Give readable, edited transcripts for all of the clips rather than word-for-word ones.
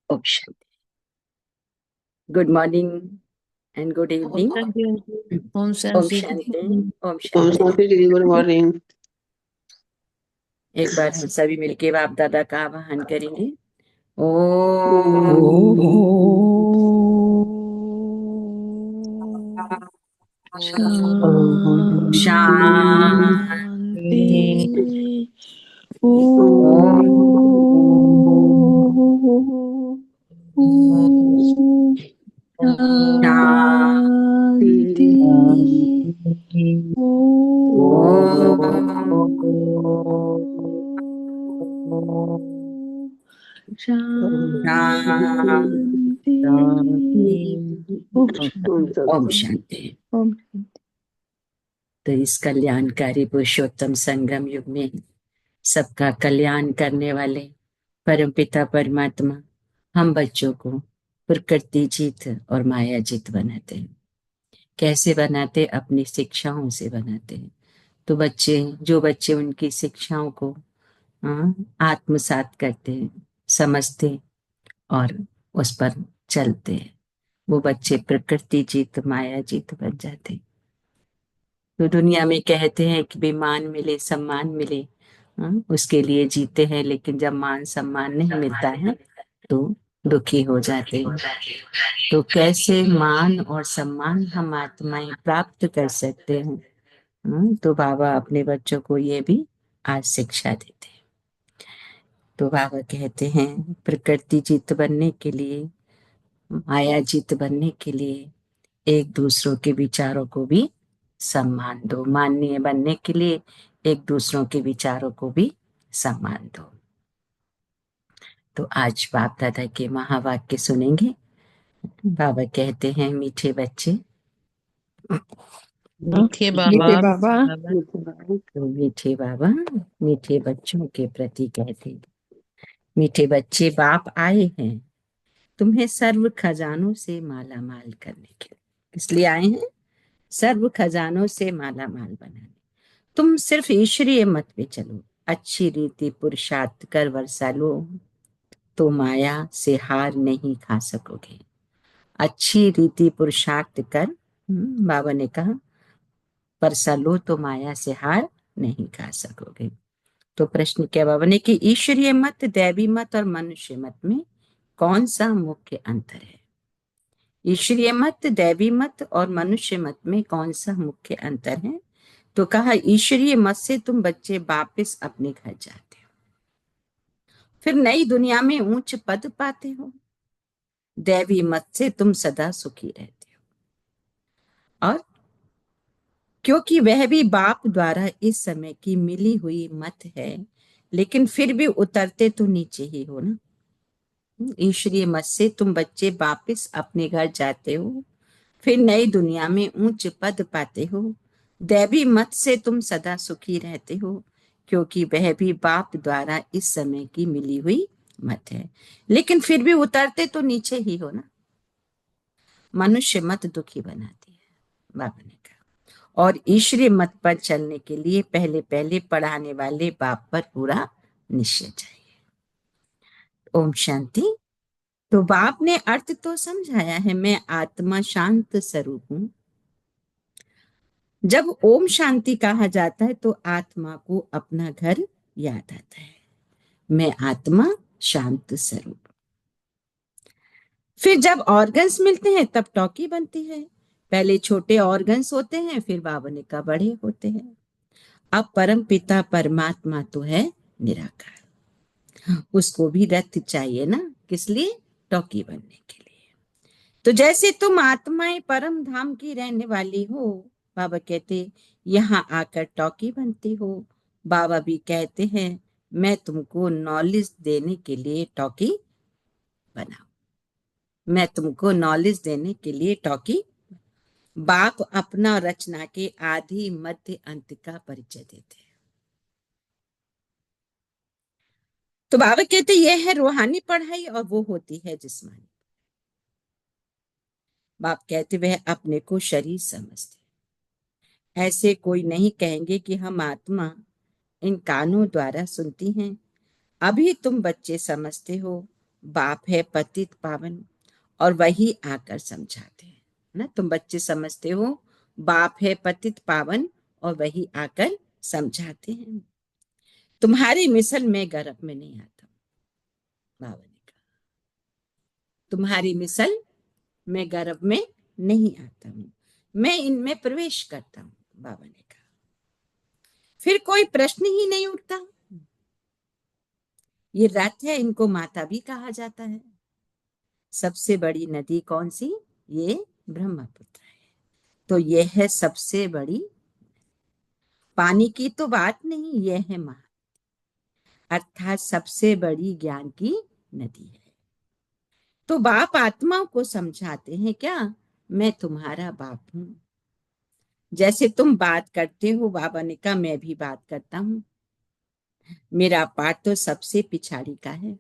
ओम शांति। Good morning and good evening. Om Om शांति शांति। ओम ओम शांति। शांति दीदी, गुड मॉर्निंग। एक बार हम सभी मिलके बाप दादा का आवाहन करेंगे। ओम शांति। शांति। ओम शांति। शांति। शांति। ओम शांति। ओम तो इस कल्याणकारी पुरुषोत्तम संगम युग में सबका कल्याण करने वाले परमपिता परमात्मा हम बच्चों को प्रकृति जीत और माया जीत बनाते हैं। कैसे बनाते? अपनी शिक्षाओं से बनाते हैं। तो जो बच्चे उनकी शिक्षाओं को आत्मसात करते हैं, समझते और उस पर चलते हैं, वो बच्चे प्रकृति जीत माया जीत बन जाते हैं। तो दुनिया में कहते हैं कि भी मान मिले सम्मान मिले, उसके लिए जीते हैं, लेकिन जब मान सम्मान नहीं मिलता है तो दुखी हो जाते हैं। तो कैसे मान और सम्मान हम आत्माएं प्राप्त कर सकते हैं? तो बाबा अपने बच्चों को ये भी आज शिक्षा देते हैं। तो बाबा कहते हैं प्रकृति जीत बनने के लिए, माया जीत बनने के लिए एक दूसरों के विचारों को भी सम्मान दो। माननीय बनने के लिए एक दूसरों के विचारों को भी सम्मान दो। तो आज बाप दादा के महावाक्य सुनेंगे। बाबा कहते हैं मीठे बच्चे, मीठे बाबा। तो मीठे बाबा मीठे बच्चों के प्रति कहते हैं, मीठे बच्चे बाप आए हैं तुम्हें सर्व खजानों से माला माल करने के लिए। इसलिए आए हैं सर्व खजानों से माला माल बनाने। तुम सिर्फ ईश्वरीय मत पे चलो, अच्छी रीति पुरुषार्थ कर वर्षा लो, तो माया से हार नहीं खा सकोगे। अच्छी रीति पुरुषार्थ कर, बाबा ने कहा, वर्षा लो तो माया से हार नहीं खा सकोगे। तो प्रश्न किया बाबा ने कि ईश्वरीय मत, दैवी मत और मनुष्य मत में कौन सा मुख्य अंतर है? ईश्वरीय मत, दैवी मत और मनुष्य मत में कौन सा मुख्य अंतर है? तो कहा ईश्वरीय मत से तुम बच्चे वापिस अपने घर जाते हो, फिर नई दुनिया में ऊंच पद पाते हो। दैवी मत से तुम सदा सुखी रहते हो, और क्योंकि वह भी बाप द्वारा इस समय की मिली हुई मत है, लेकिन फिर भी उतरते तो नीचे ही हो ना। ईश्वरीय मत से तुम बच्चे वापिस अपने घर जाते हो, फिर नई दुनिया में ऊंच पद पाते हो। दैवी मत से तुम सदा सुखी रहते हो, क्योंकि वह भी बाप द्वारा इस समय की मिली हुई मत है, लेकिन फिर भी उतरते तो नीचे ही हो ना। मनुष्य मत दुखी बनाती है, बाबा ने कहा, और ईश्वरीय मत पर चलने के लिए पहले पहले पढ़ाने वाले बाप पर पूरा निश्चय चाहिए। ओम शांति। तो बाप ने अर्थ तो समझाया है, मैं आत्मा शांत स्वरूप हूं। जब ओम शांति कहा जाता है तो आत्मा को अपना घर याद आता है। मैं आत्मा शांत स्वरूप। फिर जब ऑर्गन्स मिलते हैं तब टॉकी बनती है। पहले छोटे ऑर्गन्स होते हैं, फिर बाबा ने कहा बड़े होते हैं। अब परम पिता परमात्मा तो है निराकार, उसको भी रथ चाहिए ना, किस लिए? टॉकी बनने के लिए। तो जैसे तुम आत्माएं परम धाम की रहने वाली हो, बाबा कहते यहाँ आकर टॉकी बनती हो। बाबा भी कहते हैं मैं तुमको नॉलेज देने के लिए टॉकी बनाऊं, मैं तुमको नॉलेज देने के लिए टॉकी। बाप अपना रचना के आदि मध्य अंत का परिचय देते हैं। तो बाबा कहते यह है रूहानी पढ़ाई और वो होती है जिस्मानी। बाप कहते वह अपने को शरीर समझते, ऐसे कोई नहीं कहेंगे कि हम आत्मा इन कानों द्वारा सुनती हैं। अभी तुम बच्चे समझते हो बाप है पतित पावन, और वही आकर समझाते हैं ना। तुम बच्चे समझते हो बाप है पतित पावन, और वही आकर समझाते हैं। तुम्हारी मिसल में गर्भ में नहीं आता, बाबा ने कहा। तुम्हारी मिसल मैं गर्भ में नहीं आता हूं, मैं इनमें प्रवेश करता हूं, बाबा ने कहा। फिर कोई प्रश्न ही नहीं उठता। ये रथ है, इनको माता भी कहा जाता है। सबसे बड़ी नदी कौन सी? ये ब्रह्मपुत्र है। तो यह है सबसे बड़ी। पानी की तो बात नहीं, यह है मां, अर्थात सबसे बड़ी ज्ञान की नदी है। तो बाप आत्माओं को समझाते हैं क्या, मैं तुम्हारा बाप हूं। जैसे तुम बात करते हो, बाबा ने कहा मैं भी बात करता हूं। मेरा पाठ तो सबसे पिछाड़ी का है।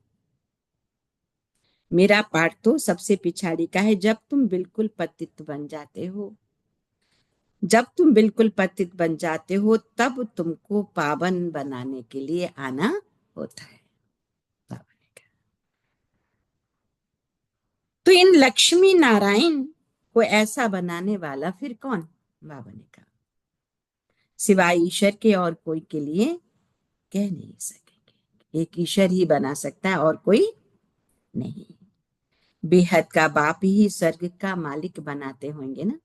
मेरा पाठ तो सबसे पिछाड़ी का है। जब तुम बिल्कुल पतित बन जाते हो, जब तुम बिल्कुल पतित बन जाते हो, तब तुमको पावन बनाने के लिए आना होता है, बाबा ने कहा। तो इन लक्ष्मी नारायण को ऐसा बनाने वाला फिर कौन? बाबा ने कहा सिवाय ईश्वर के और कोई के लिए कह नहीं सकेंगे। एक ईश्वर ही बना सकता है और कोई नहीं। बेहद का बाप ही स्वर्ग का मालिक बनाते होंगे ना।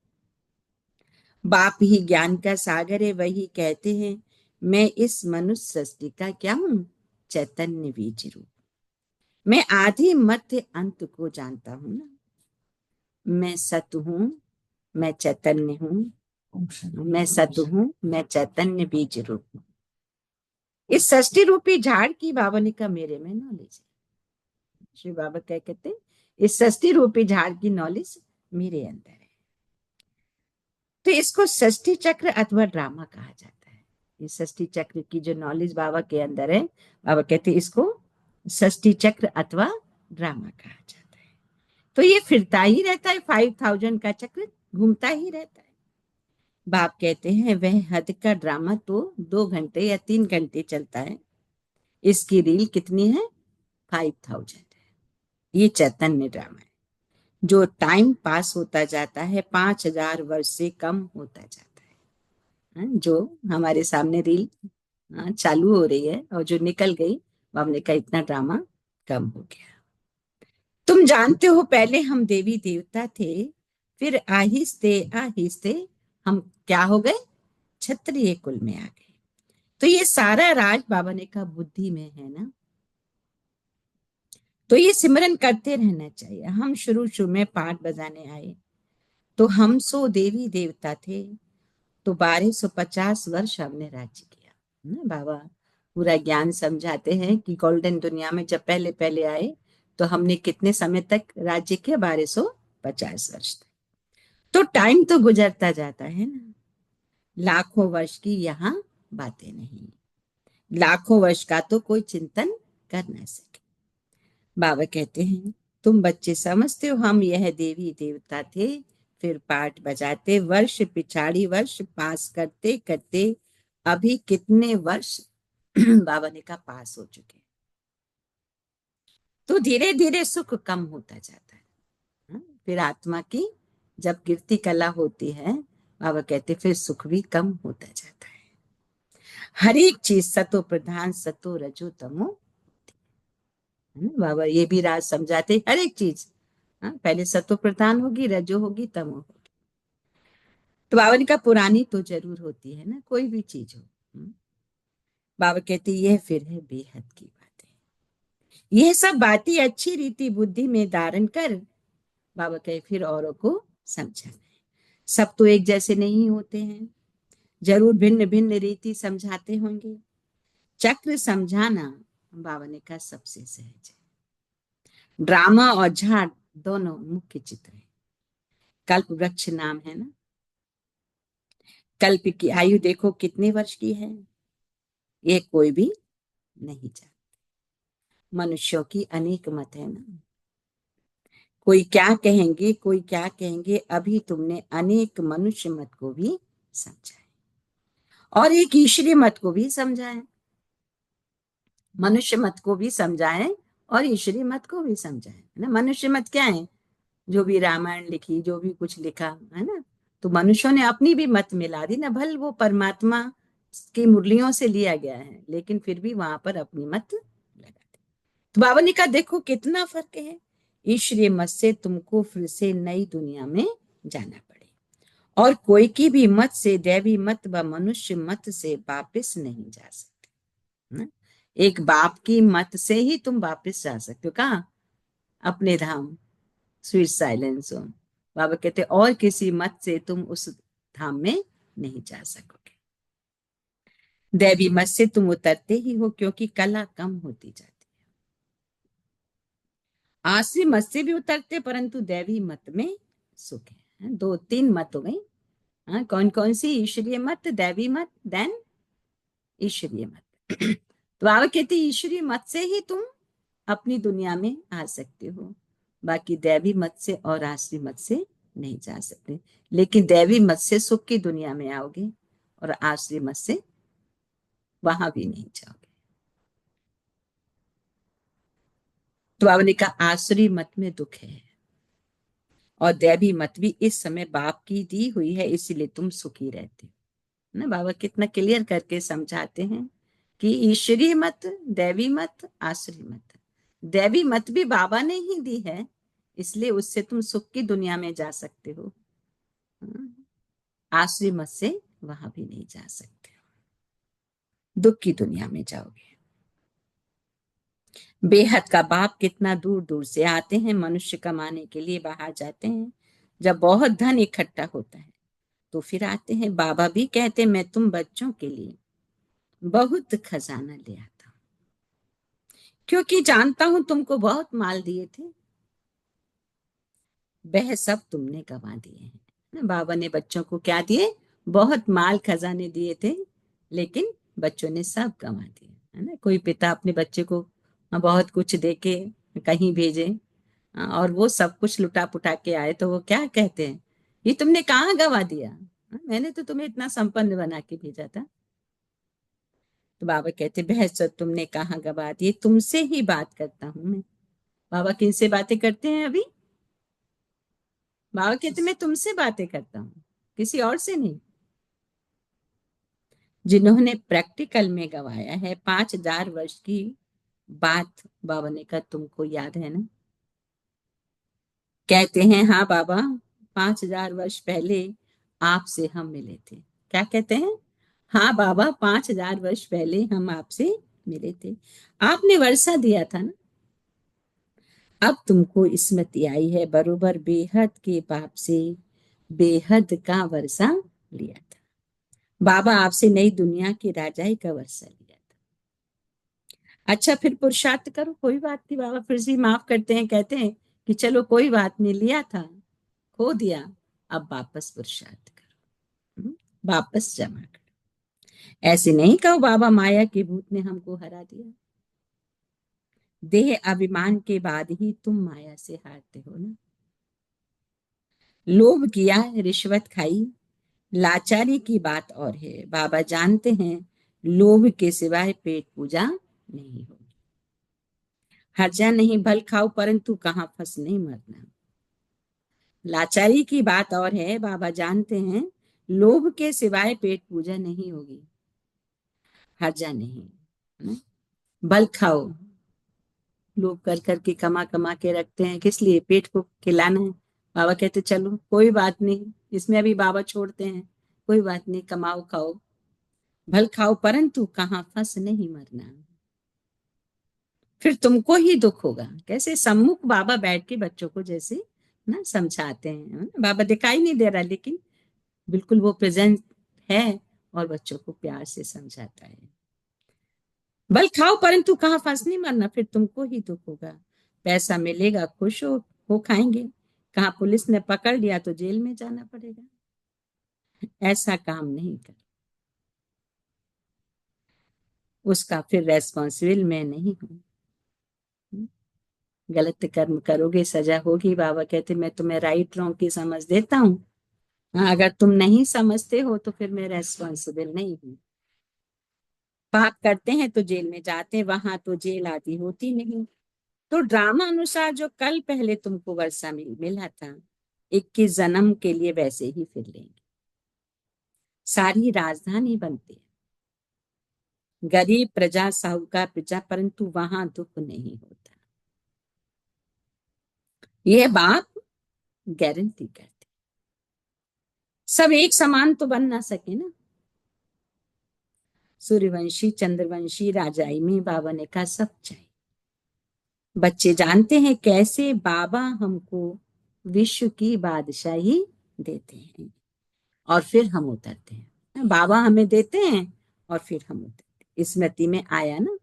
बाप ही ज्ञान का सागर है। वही कहते हैं मैं इस मनुष्य सृष्टि का क्या हूं? चैतन्य बीज रूप। मैं आदि मध्य अंत को जानता हूं ना। मैं सत हूं, मैं चैतन्य हूं, मैं सत हूं, मैं चैतन्य बीज रूप हूं। इस सृष्टि रूपी झाड़ की बाबा ने कहा मेरे में नॉलेज है। श्री बाबा क्या कहते हैं? इस सृष्टि रूपी झाड़ की नॉलेज मेरे अंदर है। तो इसको षष्ठी चक्र अथवा ड्रामा कहा जाता है। ये षष्ठी चक्र की जो नॉलेज बाबा के अंदर है, बाबा कहते हैं इसको षष्ठी चक्र अथवा ड्रामा कहा जाता है। तो ये फिरता ही रहता है, 5000 का चक्र घूमता ही रहता है। बाप कहते हैं वह हद का ड्रामा तो 2 घंटे या 3 घंटे चलता है, इसकी रील कितनी है? 5000 है। ये चैतन्य ड्रामा है। जो टाइम पास होता जाता है 5000 वर्ष से कम होता जाता है। जो हमारे सामने रील चालू हो रही है और जो निकल गई, वो हमने कहा इतना ड्रामा कम हो गया। तुम जानते हो पहले हम देवी देवता थे, फिर आहिस्ते आहिस्ते हम क्या हो गए? क्षत्रिय कुल में आ गए। तो ये सारा राज बाबा ने कहा बुद्धि में है ना। तो ये सिमरन करते रहना चाहिए। हम शुरू शुरू में पाठ बजाने आए तो हम सो देवी देवता थे, तो 1250 वर्ष हमने राज्य किया ना। बाबा पूरा ज्ञान समझाते हैं कि गोल्डन दुनिया में जब पहले पहले आए तो हमने कितने समय तक राज्य किया? 1250 वर्ष तक। तो टाइम तो गुजरता जाता है ना। लाखों वर्ष की यहाँ बातें नहीं। लाखों वर्ष का तो कोई चिंतन कर ना सके। बाबा कहते हैं तुम बच्चे समझते हो हम यह देवी देवता थे, फिर पाठ बजाते वर्ष पिछाड़ी वर्ष पास करते करते अभी कितने वर्ष बाबा ने कहा पास हो चुके। तो धीरे धीरे सुख कम होता जाता है। फिर आत्मा की जब कीर्ति कला होती है, बाबा कहते फिर सुख भी कम होता जाता है। हर एक चीज सतो प्रधान सतो रजो तमो। बाबा ये भी राज समझाते हर एक चीज। पहले सतो प्रधान होगी, रजो होगी, तमो होगी। तो बाबा ने कहा पुरानी तो जरूर होती है ना, कोई भी चीज हो। बाबा कहते यह फिर है बेहद की बातें। यह सब बातें अच्छी रीति बुद्धि में धारण कर, बाबा कहे फिर औरों को समझाना है। सब तो एक जैसे नहीं होते हैं, जरूर भिन्न भिन्न रीति समझाते होंगे। चक्र समझाना बाबा ने कहा सबसे सहज है। ड्रामा और झाड़ दोनों मुख्य चित्र है। कल्प वृक्ष नाम है ना। कल्प की आयु देखो कितने वर्ष की है, ये कोई भी नहीं जानता। मनुष्यों की अनेक मत है ना। कोई क्या कहेंगे, कोई क्या कहेंगे। अभी तुमने अनेक मनुष्य मत को भी समझा है और एक ईश्वरीय मत को भी समझा है। मनुष्य मत को भी समझा है और ईश्वरीय मत को भी समझाया है ना। मनुष्य मत क्या है, जो भी रामायण लिखी, जो भी कुछ लिखा है ना, तो मनुष्यों ने अपनी भी मत मिला दी ना। भल वो परमात्मा की मुरलियों से लिया गया है, लेकिन फिर भी वहां पर अपनी मत लगा दी। तो बाबा ने कहा देखो कितना फर्क है, ईश्वरीय मत से तुमको फिर से नई दुनिया में जाना पड़े, और कोई की भी मत से, दैवी मत व मनुष्य मत से वापिस नहीं जा सकते ना। एक बाप की मत से ही तुम वापिस जा सकते हो, कहा? अपने धाम, स्वीट साइलेंस जोन। बाबा कहते और किसी मत से तुम उस धाम में नहीं जा सकोगे। दैवी मत से तुम उतरते ही हो, क्योंकि कला कम होती जाती है। आश्री मत से भी उतरते, परंतु दैवी मत में सुख है। दो तीन मत हो गई। हाँ, कौन कौन सी? ईश्वरीय मत, दैवी मत, देन ईश्वरीय मत। तो बाबा कहते ईश्वरीय मत से ही तुम अपनी दुनिया में आ सकते हो, बाकी दैवी मत से और आश्री मत से नहीं जा सकते। लेकिन दैवी मत से सुख की दुनिया में आओगे, और आश्री मत से वहां भी नहीं जाओगे। तो बाबा ने कहा आश्री मत में दुख है, और दैवी मत भी इस समय बाप की दी हुई है, इसीलिए तुम सुखी रहते हो ना। बाबा कितना क्लियर करके समझाते हैं कि ईश्वरीय मत, दैवी मत, आश्री मत। दैवी मत भी बाबा ने ही दी है, इसलिए उससे तुम सुख की दुनिया में जा सकते हो। आश्री मत से वहां भी नहीं जा सकते, दुख की दुनिया में जाओगे। बेहद का बाप कितना दूर दूर से आते हैं, मनुष्य कमाने के लिए बाहर जाते हैं। जब बहुत धन इकट्ठा होता है तो फिर आते हैं। बाबा भी कहते मैं तुम बच्चों के लिए बहुत खजाना ले आता हूं, क्योंकि जानता हूं तुमको बहुत माल दिए थे, वह सब तुमने गंवा दिए हैं ना। बाबा ने बच्चों को क्या दिए? बहुत माल खजाने दिए थे, लेकिन बच्चों ने सब गंवा दिए है ना। कोई पिता अपने बच्चे को बहुत कुछ देके कहीं भेजे, और वो सब कुछ लुटा पुटा के आए, तो वो क्या कहते हैं, ये तुमने कहाँ गंवा दिया? मैंने तो तुम्हें इतना संपन्न बना के भेजा था। तो बाबा कहते बहस तुमने कहाँ गंवा दिए, तुमसे ही बात करता हूं मैं। बाबा किनसे बातें करते हैं अभी? बाबा कहते मैं तुमसे बातें करता हूँ, किसी और से नहीं। जिन्होंने प्रैक्टिकल में गवाया है 5,000 वर्ष की बात, बाबा ने कहा तुमको याद है ना? कहते हैं हाँ बाबा, 5,000 वर्ष पहले आपसे हम मिले थे। क्या कहते हैं? हाँ बाबा, 5,000 वर्ष पहले हम आपसे मिले थे, आपने वर्षा दिया था ना। अब तुमको स्मृति आई है, बरोबर बेहद के बाप से बेहद का वर्षा लिया था। बाबा आपसे नई दुनिया की राजाई का वर्षा लिया था। अच्छा फिर पुरुषार्थ करो, कोई बात नहीं। बाबा फिर से माफ करते हैं, कहते हैं कि चलो कोई बात नहीं, लिया था, खो दिया, अब वापस पुरुषार्थ करो, वापस जमा करो। ऐसे नहीं कहो बाबा माया के भूत ने हमको हरा दिया। देह अभिमान के बाद ही तुम माया से हारते हो ना। लोभ किया, रिश्वत खाई, लाचारी की बात और है। बाबा जानते हैं लोभ के सिवाय पेट पूजा नहीं होगी। हर्जा नहीं भल खाओ, परंतु कहाँ फंस नहीं मरना। लाचारी की बात और है। बाबा जानते हैं लोभ के सिवाय पेट पूजा नहीं होगी। हर्जा नहीं है? बल खाओ, लोग कर करके कमा कमा के रखते हैं, किस लिए? पेट को खिलाना है। बाबा कहते चलो कोई बात नहीं, इसमें अभी बाबा छोड़ते हैं, कोई बात नहीं, कमाओ खाओ, भल खाओ, परंतु कहाँ फंस नहीं मरना, फिर तुमको ही दुख होगा। कैसे? सम्मुख बाबा बैठ के बच्चों को जैसे ना समझाते हैं, बाबा दिखाई नहीं दे रहा, लेकिन बिल्कुल वो प्रेजेंट है, और बच्चों को प्यार से समझाता है। बल खाओ परंतु कहाँ फंस नहीं मरना, फिर तुमको ही दुख होगा। पैसा मिलेगा, खुश हो खाएंगे, कहाँ पुलिस ने पकड़ लिया तो जेल में जाना पड़ेगा। ऐसा काम नहीं कर, उसका फिर रेस्पॉन्सिबल मैं नहीं हूं। गलत कर्म करोगे सजा होगी। बाबा कहते मैं तुम्हें राइट रॉन्ग की समझ देता हूँ, हाँ, अगर तुम नहीं समझते हो तो फिर मैं रेस्पॉन्सिबल नहीं हूँ। पाप करते हैं तो जेल में जाते हैं, वहां तो जेल आदि होती नहीं। तो ड्रामा अनुसार जो कल पहले तुमको वर्षा मिला था, 21 जन्म के लिए वैसे ही फिर लेंगे। सारी राजधानी बनती है, गरीब प्रजा साहूकार प्रजा, परंतु वहां दुख नहीं होता। यह बात गारंटी करते। सब एक समान तो बन ना सके ना। सूर्यवंशी, चंद्रवंशी, राजाई में बाबा ने कहा सब चाहिए। बच्चे जानते हैं कैसे बाबा हमको विश्व की बादशाही देते हैं और फिर हम उतरते हैं। बाबा हमें देते हैं और फिर हम उतरते हैं। स्मृति में आया ना,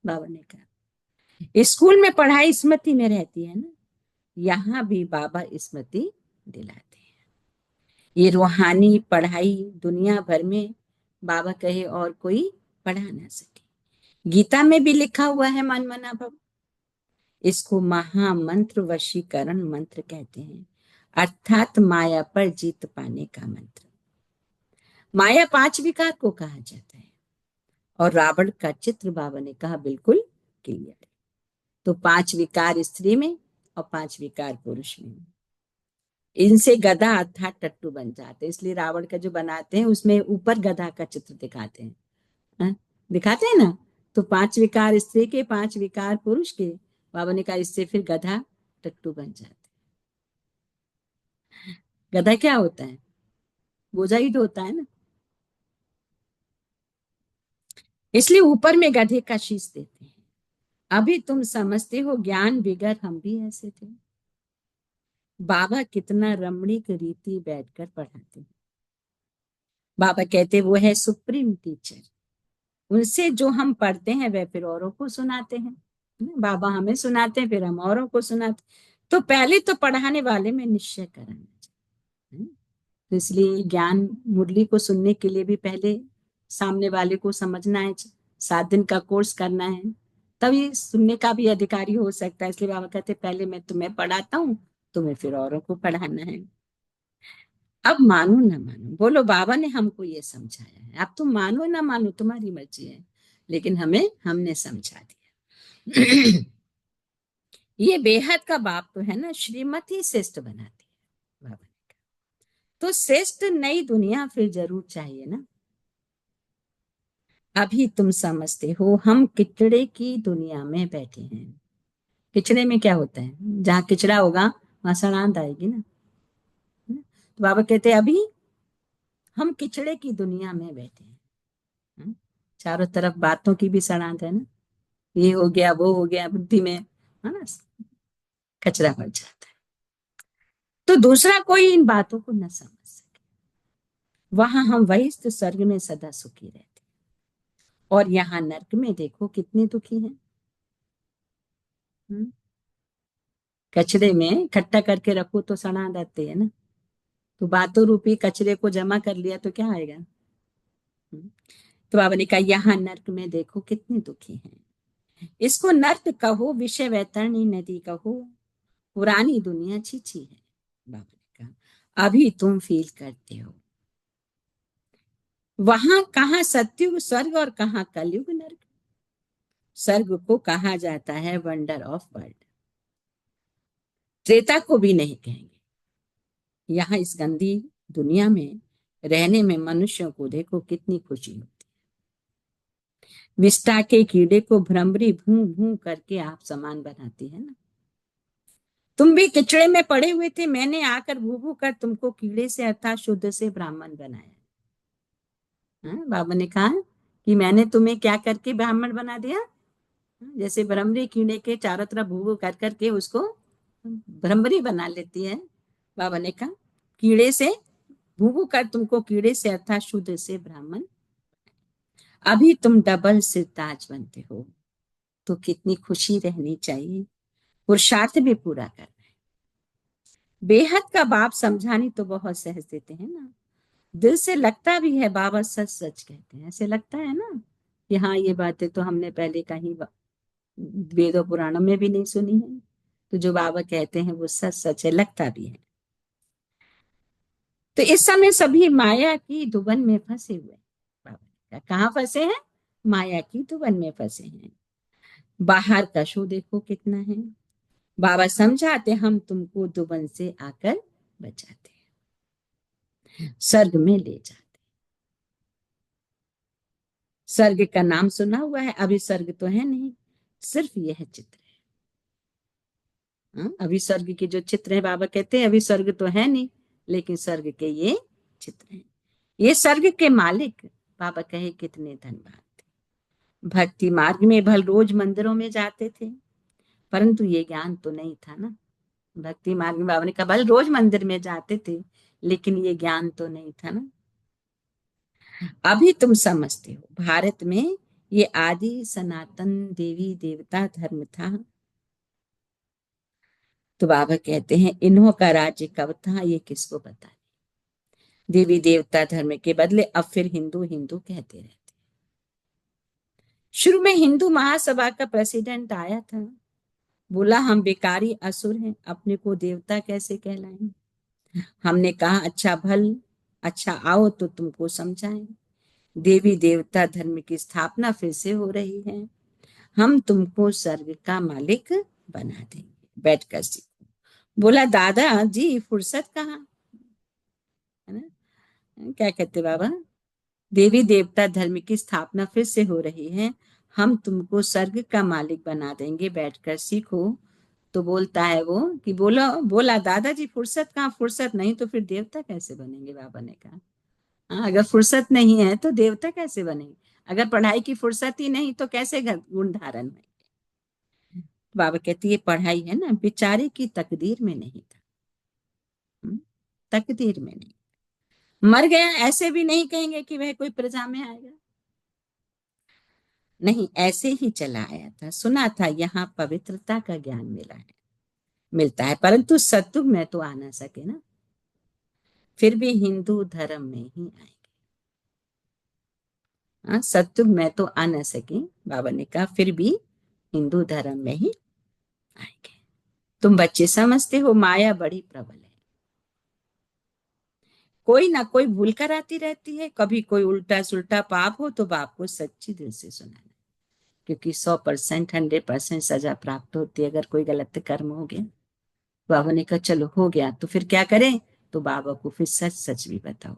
बाबा ने कहा स्कूल में पढ़ाई स्मृति में रहती है ना, यहाँ भी बाबा स्मृति दिलाते हैं। ये रूहानी पढ़ाई दुनिया भर में बाबा कहे और कोई पढ़ा ना सके। गीता में भी लिखा हुआ है मन मना भव। इसको महामंत्र वशीकरण मंत्र कहते हैं, अर्थात माया पर जीत पाने का मंत्र। माया 5 विकार को कहा जाता है और रावण का चित्र बाबा ने कहा बिल्कुल क्लियर है। तो 5 विकार स्त्री में और 5 विकार पुरुष में। इनसे गधा अर्थात टट्टू बन जाते, इसलिए रावण का जो बनाते हैं उसमें ऊपर गधा का चित्र दिखाते हैं। दिखाते हैं ना। तो 5 विकार स्त्री के, 5 विकार पुरुष के। बाबा ने कहा इससे फिर गधा टट्टू बन जाते। गधा क्या होता है? बोझा ही ढोता है ना। इसलिए ऊपर में गधे का शीश देते हैं। अभी तुम समझते हो ज्ञान बिगर हम भी ऐसे थे। बाबा कितना रमणीक रीति बैठकर पढ़ाते हैं। बाबा कहते वो है सुप्रीम टीचर। उनसे जो हम पढ़ते हैं वह फिर औरों को सुनाते हैं। बाबा हमें सुनाते हैं, फिर हम औरों को सुनाते। तो पहले तो पढ़ाने वाले में निश्चय करना चाहिए। तो इसलिए ज्ञान मुरली को सुनने के लिए भी पहले सामने वाले को समझना है। 7 दिन का कोर्स करना है, तभी सुनने का भी अधिकारी हो सकता है। इसलिए बाबा कहते पहले मैं तुम्हें पढ़ाता हूँ, तुम्हें फिर औरों को पढ़ाना है। अब मानो ना मानो, बोलो बाबा ने हमको ये समझाया है। अब तुम मानो ना मानो तुम्हारी मर्जी है, लेकिन हमने समझा दिया। ये बेहद का बाप तो है ना, श्रीमती श्रेष्ठ बनाती है बाबा ने कहा। तो श्रेष्ठ नई दुनिया फिर जरूर चाहिए ना। अभी तुम समझते हो हम किचड़े की दुनिया में बैठे हैं। किचड़े में क्या होता है? जहां किचड़ा होगा वहां सड़ांध आएगी ना। तो बाबा कहते हैं अभी हम किचड़े की दुनिया में बैठे हैं। चारों तरफ बातों की भी सड़ांध है ना। ये हो गया, वो हो गया, बुद्धि में है ना कचरा भर जाता है। तो दूसरा कोई इन बातों को न समझ सके। वहां हम वही स्वर्ग में सदा सुखी रहते, और यहाँ नर्क में देखो कितने दुखी हैं। कचरे में इकट्ठा करके रखो तो सड़ा जाते है ना। तो बातों रूपी कचरे को जमा कर लिया तो क्या आएगा? तो बाबा ने कहा यहाँ नर्क में देखो कितने दुखी हैं। इसको नर्क कहो, विषय वैतरणी नदी कहो, पुरानी दुनिया छीछी है। बाबा ने कहा अभी तुम फील करते हो वहां कहाँ सत्युग स्वर्ग और कहाँ कलयुग नर्क। स्वर्ग को कहा जाता है वंडर ऑफ वर्ल्ड। त्रेता को भी नहीं कहेंगे। यहाँ इस गंदी दुनिया में रहने में मनुष्यों को देखो कितनी खुशी होती है। विष्टा के कीड़े को भ्रमरी भू भू करके आप समान बनाती है ना। तुम भी किचड़े में पड़े हुए थे, मैंने आकर भू भू कर तुमको कीड़े से अर्थात शुद्ध से ब्राह्मण बनाया। बाबा ने कहा कि मैंने तुम्हें क्या करके ब्राह्मण बना दिया। जैसे भ्रमरी कीड़े के चारों तरफ भू भू कर करके उसको भ्रमरी बना लेती है। बाबा ने कहा कीड़े से भू भू कर तुमको कीड़े से अर्थात शुद्ध से ब्राह्मण। अभी तुम डबल सिरताज बनते हो, तो कितनी खुशी रहनी चाहिए। पुरुषार्थ भी पूरा करना है। बेहद का बाप समझानी तो बहुत सहज देते हैं ना। दिल से लगता भी है बाबा सच सच कहते हैं। ऐसे लगता है ना कि हाँ ये बातें तो हमने पहले कहीं वेदों पुराणों में भी नहीं सुनी है। तो जो बाबा कहते हैं वो सच सच है, लगता भी है। तो इस समय सभी माया की दुबन में फंसे हुए। बाबा ने कहा कहाँ फंसे हैं? माया की दुबन में फंसे हैं। बाहर का शो देखो कितना है। बाबा समझाते हम तुमको दुबन से आकर बचाते, स्वर्ग में ले जाते। स्वर्ग का नाम सुना हुआ है, अभी स्वर्ग तो है नहीं, सिर्फ यह चित्र है। अभी स्वर्ग के जो चित्र है, बाबा कहते हैं अभी स्वर्ग तो है नहीं, लेकिन स्वर्ग के ये चित्र हैं। ये स्वर्ग के मालिक बाबा कहे कितने धनवान थे। भक्ति मार्ग में भल रोज मंदिरों में जाते थे, परंतु ये ज्ञान तो नहीं था ना। भक्ति मार्ग में बाबा ने कहा भल रोज मंदिर में जाते थे, लेकिन ये ज्ञान तो नहीं था ना। अभी तुम समझते हो भारत में ये आदि सनातन देवी देवता धर्म था। तो बाबा कहते हैं इन्हों का राज्य कब था ये किसको पता है। देवी देवता धर्म के बदले अब फिर हिंदू हिंदू कहते रहते। शुरू में हिंदू महासभा का प्रेसिडेंट आया था, बोला हम बेकारी असुर हैं, अपने को देवता कैसे कहलाएं। हमने कहा अच्छा भल, अच्छा आओ तो तुमको समझाएं। देवी देवता धर्म की स्थापना फिर से हो रही है, हम तुमको स्वर्ग का मालिक बना देंगे, बैठकर सीखो। बोला दादा जी फुर्सत कहाँ, है ना। क्या कहते बाबा, देवी देवता धर्म की स्थापना फिर से हो रही है, हम तुमको स्वर्ग का मालिक बना देंगे, बैठकर सीखो। तो बोलता है वो कि बोला बोला दादाजी फुर्सत कहाँ, फुर्सत नहीं तो फिर देवता कैसे बनेंगे। बाबा ने कहा हाँ, अगर फुर्सत नहीं है तो देवता कैसे बनेंगे, अगर पढ़ाई की फुर्सत ही नहीं तो कैसे गुण धारण है। बाबा कहती है पढ़ाई है ना बेचारे की तकदीर में नहीं था। तकदीर में नहीं, मर गया ऐसे भी नहीं कहेंगे कि वह कोई प्रजा में आएगा, नहीं ऐसे ही चला आया था। सुना था यहाँ पवित्रता का ज्ञान मिलता है, परंतु सत्युग में तो आ ना सके ना, फिर भी हिंदू धर्म में ही आएंगे। हाँ, सत्युग में तो आ ना सके, बाबा ने कहा फिर भी हिंदू धर्म में ही आएंगे। तुम बच्चे समझते हो माया बड़ी प्रबल है, कोई ना कोई भूल कर आती रहती है। कभी कोई उल्टा सुल्टा पाप हो तो बाप को सच्ची दिल से सुनाना, क्योंकि 100% 100% सजा प्राप्त होती है अगर कोई गलत कर्म हो गया। बाबा ने कहा चलो हो गया तो फिर क्या करें, तो बाबा को फिर सच सच भी बताओ,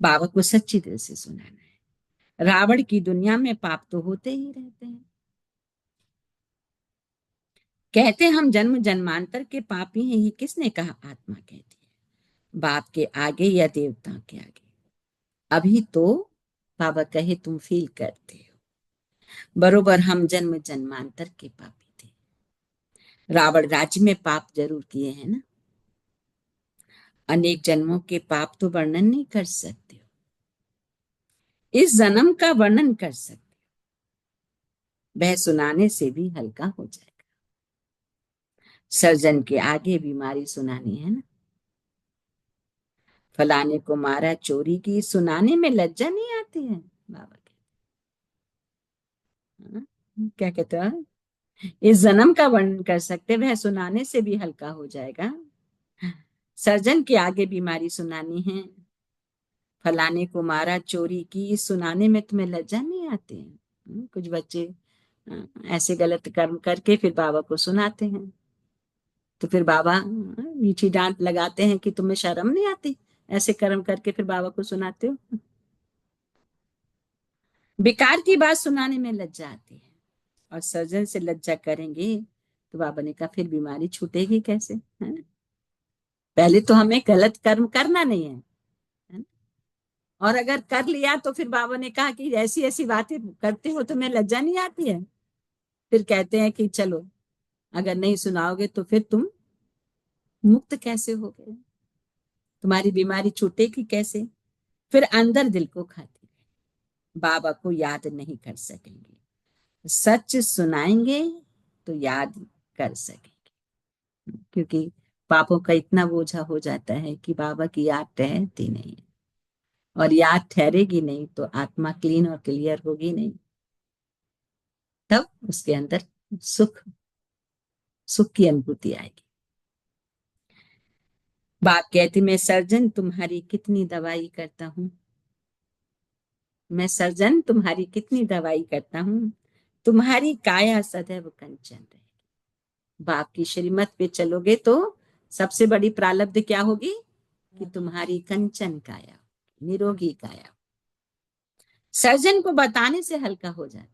बाबा को सच्ची दिल से सुनाना है। रावण की दुनिया में पाप तो होते ही रहते हैं, कहते हम जन्म जन्मांतर के पापी हैं, ये किसने कहा, आत्मा कहती है, बाप के आगे या देवता के आगे। अभी तो बाबा कहे तुम फील करते हो, बरोबर हम जन्म जन्मांतर के पापी थे। रावण राज्य में पाप जरूर किए हैं ना, अनेक जन्मों के पाप तो वर्णन नहीं कर सकते हो, इस जन्म का वर्णन कर सकते, वह सुनाने से भी हल्का हो जाएगा। सर्जन के आगे बीमारी सुनानी है ना, फलाने को मारा चोरी की, सुनाने में लज्जा नहीं आती है। बाबा हाँ? क्या कहते हैं, इस जन्म का वर्णन कर सकते, वह सुनाने से भी हल्का हो जाएगा। सर्जन के आगे बीमारी सुनानी है, फलाने को मारा चोरी की, सुनाने में तुम्हें लज्जा नहीं आती है। कुछ बच्चे ऐसे गलत कर्म करके फिर बाबा को सुनाते हैं, तो फिर बाबा मीठी डांट लगाते हैं कि तुम्हें शर्म नहीं आती, ऐसे कर्म करके फिर बाबा को सुनाते हो। बेकार की बात सुनाने में लज्जा आती है, और सर्जन से लज्जा करेंगे तो बाबा ने कहा फिर बीमारी छूटेगी कैसे, है ना। पहले तो हमें गलत कर्म करना नहीं है ना? और अगर कर लिया तो फिर बाबा ने कहा कि ऐसी ऐसी बातें करते हो तुम्हें लज्जा नहीं आती है, फिर कहते हैं कि चलो अगर नहीं सुनाओगे तो फिर तुम मुक्त कैसे हो गए, तुम्हारी बीमारी छूटेगी कैसे। फिर अंदर दिल को खाती है, बाबा को याद नहीं कर सकेंगे, सच सुनाएंगे तो याद कर सकेंगे, क्योंकि पापों का इतना बोझा हो जाता है कि बाबा की याद ठहरती नहीं है, और याद ठहरेगी नहीं तो आत्मा क्लीन और क्लियर होगी नहीं, तब उसके अंदर सुख सुख की अनुभूति आएगी। बाप कहती मैं सर्जन तुम्हारी कितनी दवाई करता हूं, मैं सर्जन तुम्हारी कितनी दवाई करता हूँ, तुम्हारी काया सदैव कंचन रहेगी। बाप की श्रीमत पे चलोगे तो सबसे बड़ी प्रारब्ध क्या होगी कि तुम्हारी कंचन काया, निरोगी काया। सर्जन को बताने से हल्का हो जाता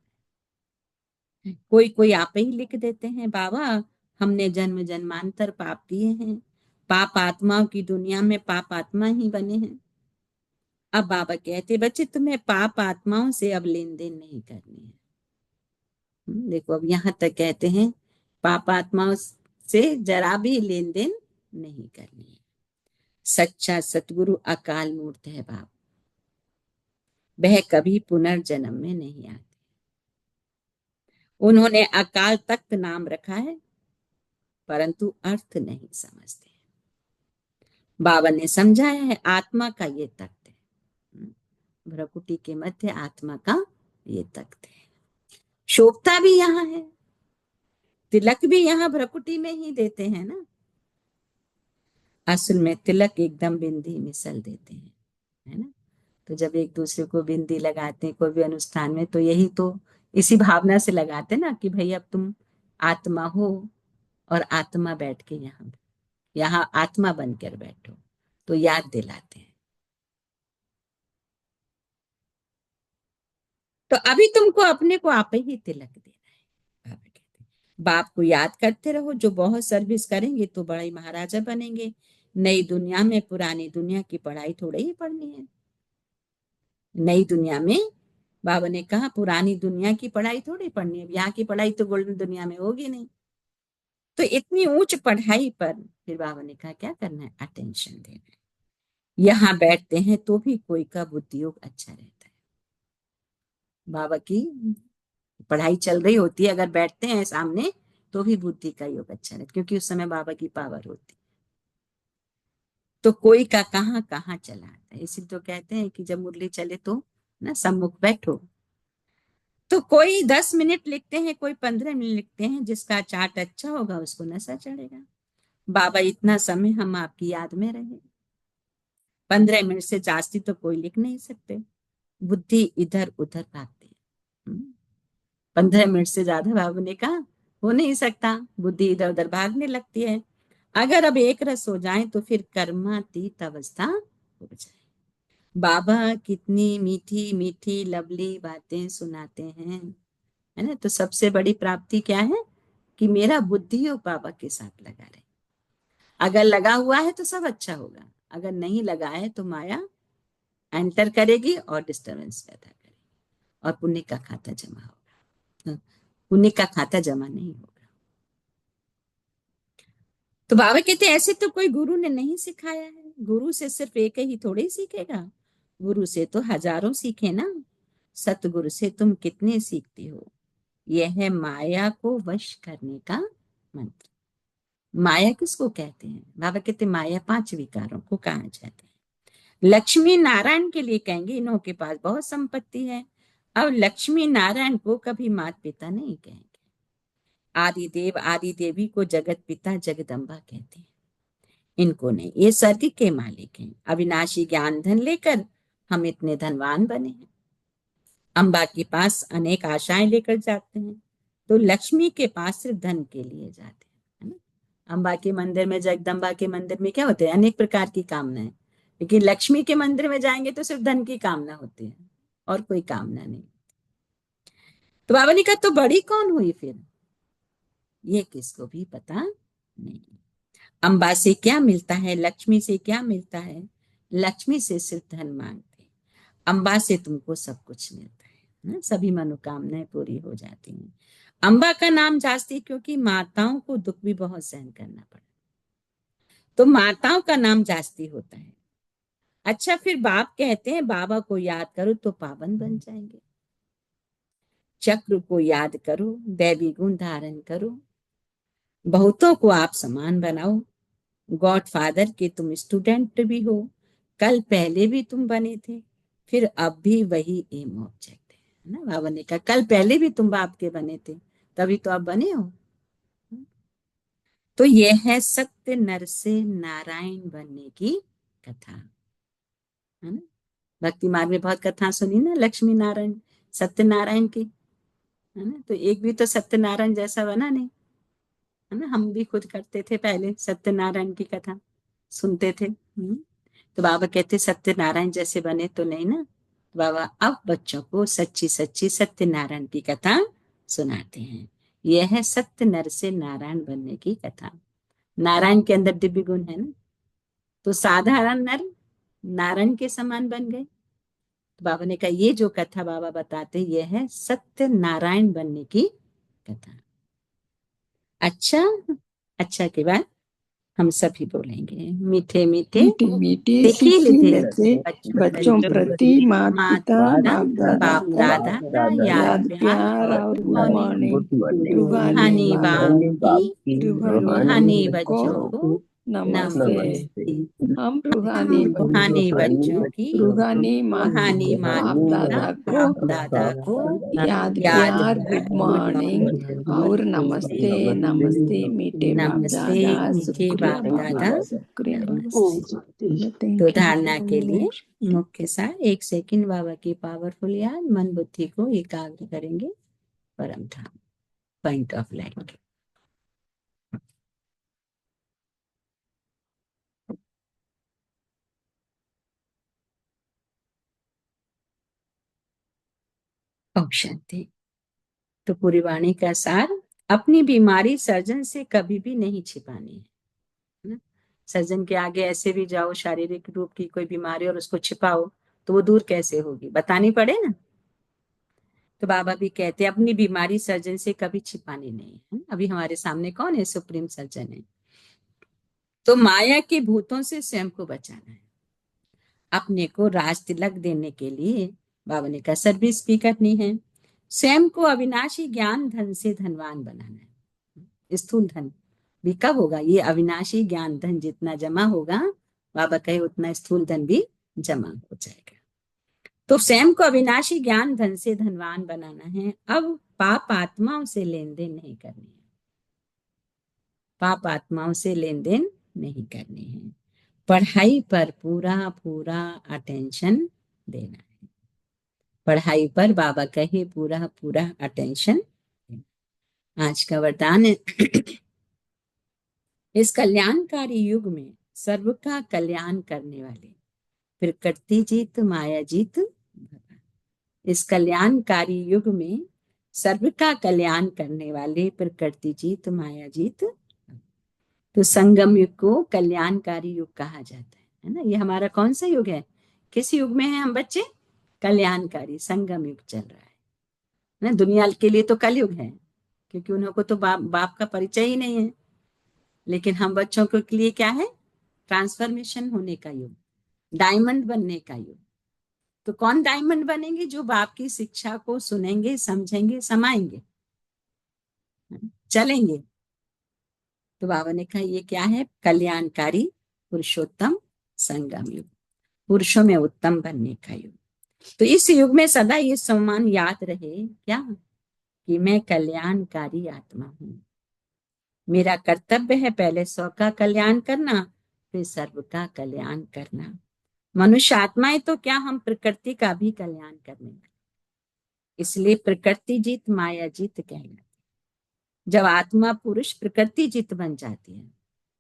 है। कोई कोई आप ही लिख देते हैं, बाबा हमने जन्म जन्मांतर पाप किए हैं, पाप आत्माओं की दुनिया में पाप आत्मा ही बने हैं। अब बाबा कहते बच्चे तुम्हें पाप आत्माओं से अब लेन देन नहीं करनी है। देखो अब यहाँ तक कहते हैं पाप आत्माओं से जरा भी लेन देन नहीं करनी है। सच्चा सतगुरु अकाल मूर्त है बाप, वह कभी पुनर्जन्म में नहीं आते। उन्होंने अकाल तख्त नाम रखा है परंतु अर्थ नहीं समझते। बाबा ने समझाया है आत्मा का ये तख्त है, भ्रकुटी के मध्य आत्मा का ये तख्त है। शोभता भी यहाँ है, तिलक भी यहाँ भ्रकुटी में ही देते हैं ना। असल में तिलक एकदम बिंदी मिसल देते हैं, है ना। तो जब एक दूसरे को बिंदी लगाते हैं कोई भी अनुष्ठान में, तो यही तो इसी भावना से लगाते हैं ना कि भाई अब तुम आत्मा हो और आत्मा बैठ के यहाँ आत्मा बनकर बैठो, तो याद दिलाते हैं। तो अभी तुमको अपने को आप ही तिलक देना है। बाबा कहते हैं बाप को याद करते रहो, जो बहुत सर्विस करेंगे तो बड़ा ही महाराजा बनेंगे। नई दुनिया में पुरानी दुनिया की पढ़ाई थोड़ी ही पढ़नी है। नई दुनिया में बाबा ने कहा पुरानी दुनिया की पढ़ाई थोड़ी पढ़नी है, यहाँ की पढ़ाई तो गोल्डन दुनिया में होगी नहीं। तो इतनी ऊंच पढ़ाई पर फिर बाबा ने कहा क्या करना है, अटेंशन देना है। यहाँ बैठते हैं तो भी कोई का बुद्धि योग अच्छा रहता है। बाबा की पढ़ाई चल रही होती है, अगर बैठते हैं सामने तो भी बुद्धि का योग अच्छा रहता है, क्योंकि उस समय बाबा की पावर होती। तो कोई का कहाँ कहाँ चला आता है। इसी तो कहते हैं कि जब मुरली चले तो ना सम्मुख बैठो। तो कोई 10 मिनट लिखते हैं, कोई 15 मिनट लिखते हैं, जिसका चार्ट अच्छा होगा उसको नशा चढ़ेगा। बाबा इतना समय हम आपकी याद में रहे, 15 मिनट से जास्ती तो कोई लिख नहीं सकते, बुद्धि इधर उधर भागती है। 15 मिनट से ज्यादा बाबा ने कहा हो नहीं सकता, बुद्धि इधर उधर भागने लगती है। अगर अब एक रस हो जाए तो फिर कर्मातीत अवस्था हो जाए। बाबा कितनी मीठी मीठी लवली बातें सुनाते हैं, है ना। तो सबसे बड़ी प्राप्ति क्या है कि मेरा बुद्धि योग बाबा के साथ लगा रहे। अगर लगा हुआ है तो सब अच्छा होगा, अगर नहीं लगा है तो माया एंटर करेगी और डिस्टरबेंस पैदा करेगी और पुण्य का खाता जमा होगा। पुण्य का खाता जमा नहीं होगा। तो बाबा कहते ऐसे तो कोई गुरु ने नहीं सिखाया है, गुरु से सिर्फ एक ही थोड़े ही सीखेगा, गुरु से तो हजारों सीखे ना। सतगुरु से तुम कितने सीखते हो। यह है माया को वश करने का मंत्र। माया किसको कहते हैं, बाबा कहते माया 5 विकारों को कहा जाता है। लक्ष्मी नारायण के लिए कहेंगे इन्हों के पास बहुत संपत्ति है। अब लक्ष्मी नारायण को कभी माता पिता नहीं कहेंगे। आदि देव आदि देवी को जगत पिता जगदम्बा कहते हैं, इनको नहीं। ये स्वर्ग के मालिक हैं, अविनाशी ज्ञान धन लेकर हम इतने धनवान बने हैं। अम्बा के पास अनेक आशाएं लेकर जाते हैं, तो लक्ष्मी के पास सिर्फ धन के लिए जाते हैं, है ना। अम्बा के मंदिर में, जगदम्बा के मंदिर में क्या होते हैं, अनेक प्रकार की कामनाएं। लेकिन लक्ष्मी के मंदिर में जाएंगे तो सिर्फ धन की कामना होती है और कोई कामना नहीं। तो बाबा ने कहा तो बड़ी कौन हुई फिर, ये किसको भी पता नहीं। अम्बा से क्या मिलता है, लक्ष्मी से क्या मिलता है। लक्ष्मी से सिर्फ धन मांगते, अम्बा से तुमको सब कुछ मिलता है ना, सभी मनोकामनाएं पूरी हो जाती हैं। अम्बा का नाम जास्ती क्योंकि माताओं को दुख भी बहुत सहन करना पड़ा, तो माताओं का नाम जास्ती होता है। अच्छा फिर बाप कहते हैं बाबा को याद करो तो पावन बन जाएंगे। चक्र को याद करो, दैवी गुण धारण करो, बहुतों को आप समान बनाओ। गॉड फादर के तुम स्टूडेंट भी हो, कल पहले भी तुम बने थे, फिर अब भी वही एम ऑब्जेक्ट है ना। बाबा ने कहा कल पहले भी तुम बाप के बने थे, तभी तो आप बने हो। तो यह है सत्य नर से नारायण बनने की कथा, है ना। भक्ति मार्ग में बहुत कथा सुनी ना, लक्ष्मी नारायण सत्यनारायण की, है ना। तो एक भी तो सत्यनारायण जैसा बना नहीं, है ना। हम भी खुद करते थे पहले, सत्यनारायण की कथा सुनते थे। तो बाबा कहते सत्यनारायण जैसे बने तो नहीं ना। तो बाबा अब बच्चों को सच्ची सच्ची सत्यनारायण की कथा सुनाते हैं। यह है सत्य नर से नारायण बनने की कथा। नारायण के अंदर दिव्य गुण है ना, तो साधारण नर नारायण के समान बन गए। तो बाबा ने कहा ये जो कथा बाबा बताते ये है सत्य नारायण बनने की कथा। अच्छा, अच्छा के बाद हम सभी बोलेंगे मीठे मीठे मीठी मीठी सीखी सीखी लिखे लेते बच्चों प्रति माता पिता बाप दादा का याद याद प्यार प्यार और और गुड गुड मॉर्निंग। मॉर्निंग। रूहानी बाप की रूहानी को बच्चों को नमस्ते। नमस्ते। हम हम रूहानी बच्चों की रूहानी रूहानी बाप माता दादा को बाप दादा को याद याद प्यार प्यार गुड गुड मॉर्निंग और नमस्ते नमस्ते मीठे बाप नमस्ते दादा मीठे शुक्रिया बाप दादा बाबा शुक्रिया नमस्ते। थैंक तो यू। धारणा के लिए मुख्य सार 1 सेकंड बाबा की पावरफुल याद, मन बुद्धि को एकाग्र करेंगे परम धाम, पॉइंट ऑफ लाइट। ओम शांति। तो पूरी वाणी का सार, अपनी बीमारी सर्जन से कभी भी नहीं छिपानी है ना। सर्जन के आगे ऐसे भी जाओ शारीरिक रूप की कोई बीमारी और उसको छिपाओ तो वो दूर कैसे होगी, बतानी पड़े ना। तो बाबा भी कहते हैं अपनी बीमारी सर्जन से कभी छिपानी नहीं है। अभी हमारे सामने कौन है, सुप्रीम सर्जन है। तो माया के भूतों से स्वयं को बचाना है। अपने को राज तिलक देने के लिए बाबा ने कहा सर्विस भी करनी है। स्वयं को अविनाशी ज्ञान धन से धनवान बनाना है। स्थूल धन भी कब होगा, ये अविनाशी ज्ञान धन जितना जमा होगा, बाबा कहे उतना स्थूल धन भी जमा हो जाएगा। तो स्वयं को अविनाशी ज्ञान धन से धनवान बनाना है। अब पाप आत्माओं से लेन देन नहीं करनी है, पाप आत्माओं से लेन देन नहीं करनी है। पढ़ाई पर पूरा पूरा अटेंशन देना है। पढ़ाई पर बाबा कहे पूरा पूरा अटेंशन। आज का वरदान है इस कल्याणकारी युग में सर्व का कल्याण करने वाले प्रकृति जीत माया जीत भगवान। इस कल्याणकारी युग में सर्व का कल्याण करने वाले प्रकृति जीत माया जीत। तो संगम युग को कल्याणकारी युग कहा जाता है ना। ये हमारा कौन सा युग है, किस युग में है हम बच्चे, कल्याणकारी संगम युग चल रहा है ना। दुनिया के लिए तो कलयुग है क्योंकि उन्हों को तो बाप का परिचय ही नहीं है। लेकिन हम बच्चों के लिए क्या है, ट्रांसफॉर्मेशन होने का युग, डायमंड बनने का युग। तो कौन डायमंड बनेंगे, जो बाप की शिक्षा को सुनेंगे समझेंगे समाएंगे चलेंगे। तो बाबा ने कहा ये क्या है, कल्याणकारी पुरुषोत्तम संगम युग, पुरुषों में उत्तम बनने का युग। तो इस युग में सदा ये सम्मान याद रहे क्या, कि मैं कल्याणकारी आत्मा हूं। मेरा कर्तव्य है पहले स्व का कल्याण करना, फिर सर्व का कल्याण करना। मनुष्य आत्माएं तो क्या, हम प्रकृति का भी कल्याण करने लगे। इसलिए प्रकृति जीत माया जीत कहलाती। जब आत्मा पुरुष प्रकृति जीत बन जाती है,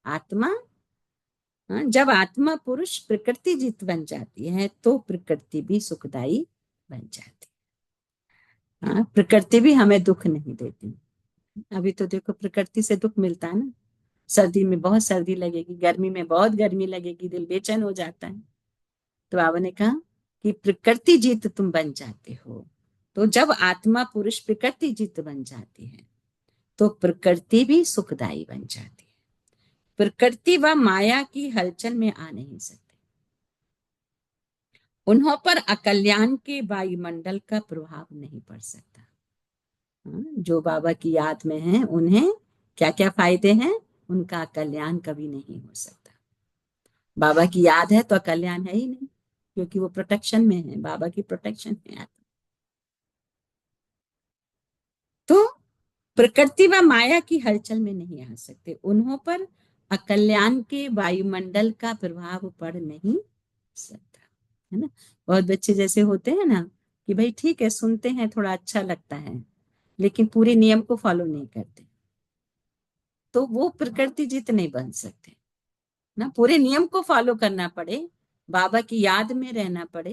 आत्मा जब आत्मा पुरुष प्रकृति जीत बन जाती है तो प्रकृति भी सुखदाई बन जाती है। प्रकृति भी हमें दुख नहीं देती। अभी तो देखो प्रकृति से दुख मिलता है ना, सर्दी में बहुत सर्दी लगेगी, गर्मी में बहुत गर्मी लगेगी, दिल बेचैन हो जाता है। तो बाबा ने कहा कि प्रकृति जीत तुम बन जाते हो। तो जब आत्मा पुरुष प्रकृति जीत बन जाती है तो प्रकृति भी सुखदाई बन जाती है। प्रकृति व माया की हलचल में आ नहीं सकते, उन्हों पर अकल्याण के वायुमंडल का प्रभाव नहीं पड़ सकता। जो बाबा की याद में है उन्हें क्या क्या फायदे हैं, उनका कल्याण कभी नहीं हो सकता। बाबा की याद है तो कल्याण है ही नहीं, क्योंकि वो प्रोटेक्शन में है, बाबा की प्रोटेक्शन है। तो प्रकृति व माया की हलचल में नहीं आ सकते, उन्हों पर अकल्याण के वायुमंडल का प्रभाव पड़ नहीं सकता। है ना। बहुत बच्चे जैसे होते हैं ना कि भाई ठीक है, सुनते हैं, थोड़ा अच्छा लगता है, लेकिन पूरे नियम को फॉलो नहीं करते, तो वो प्रकृति जीत नहीं बन सकते ना। पूरे नियम को फॉलो करना पड़े, बाबा की याद में रहना पड़े,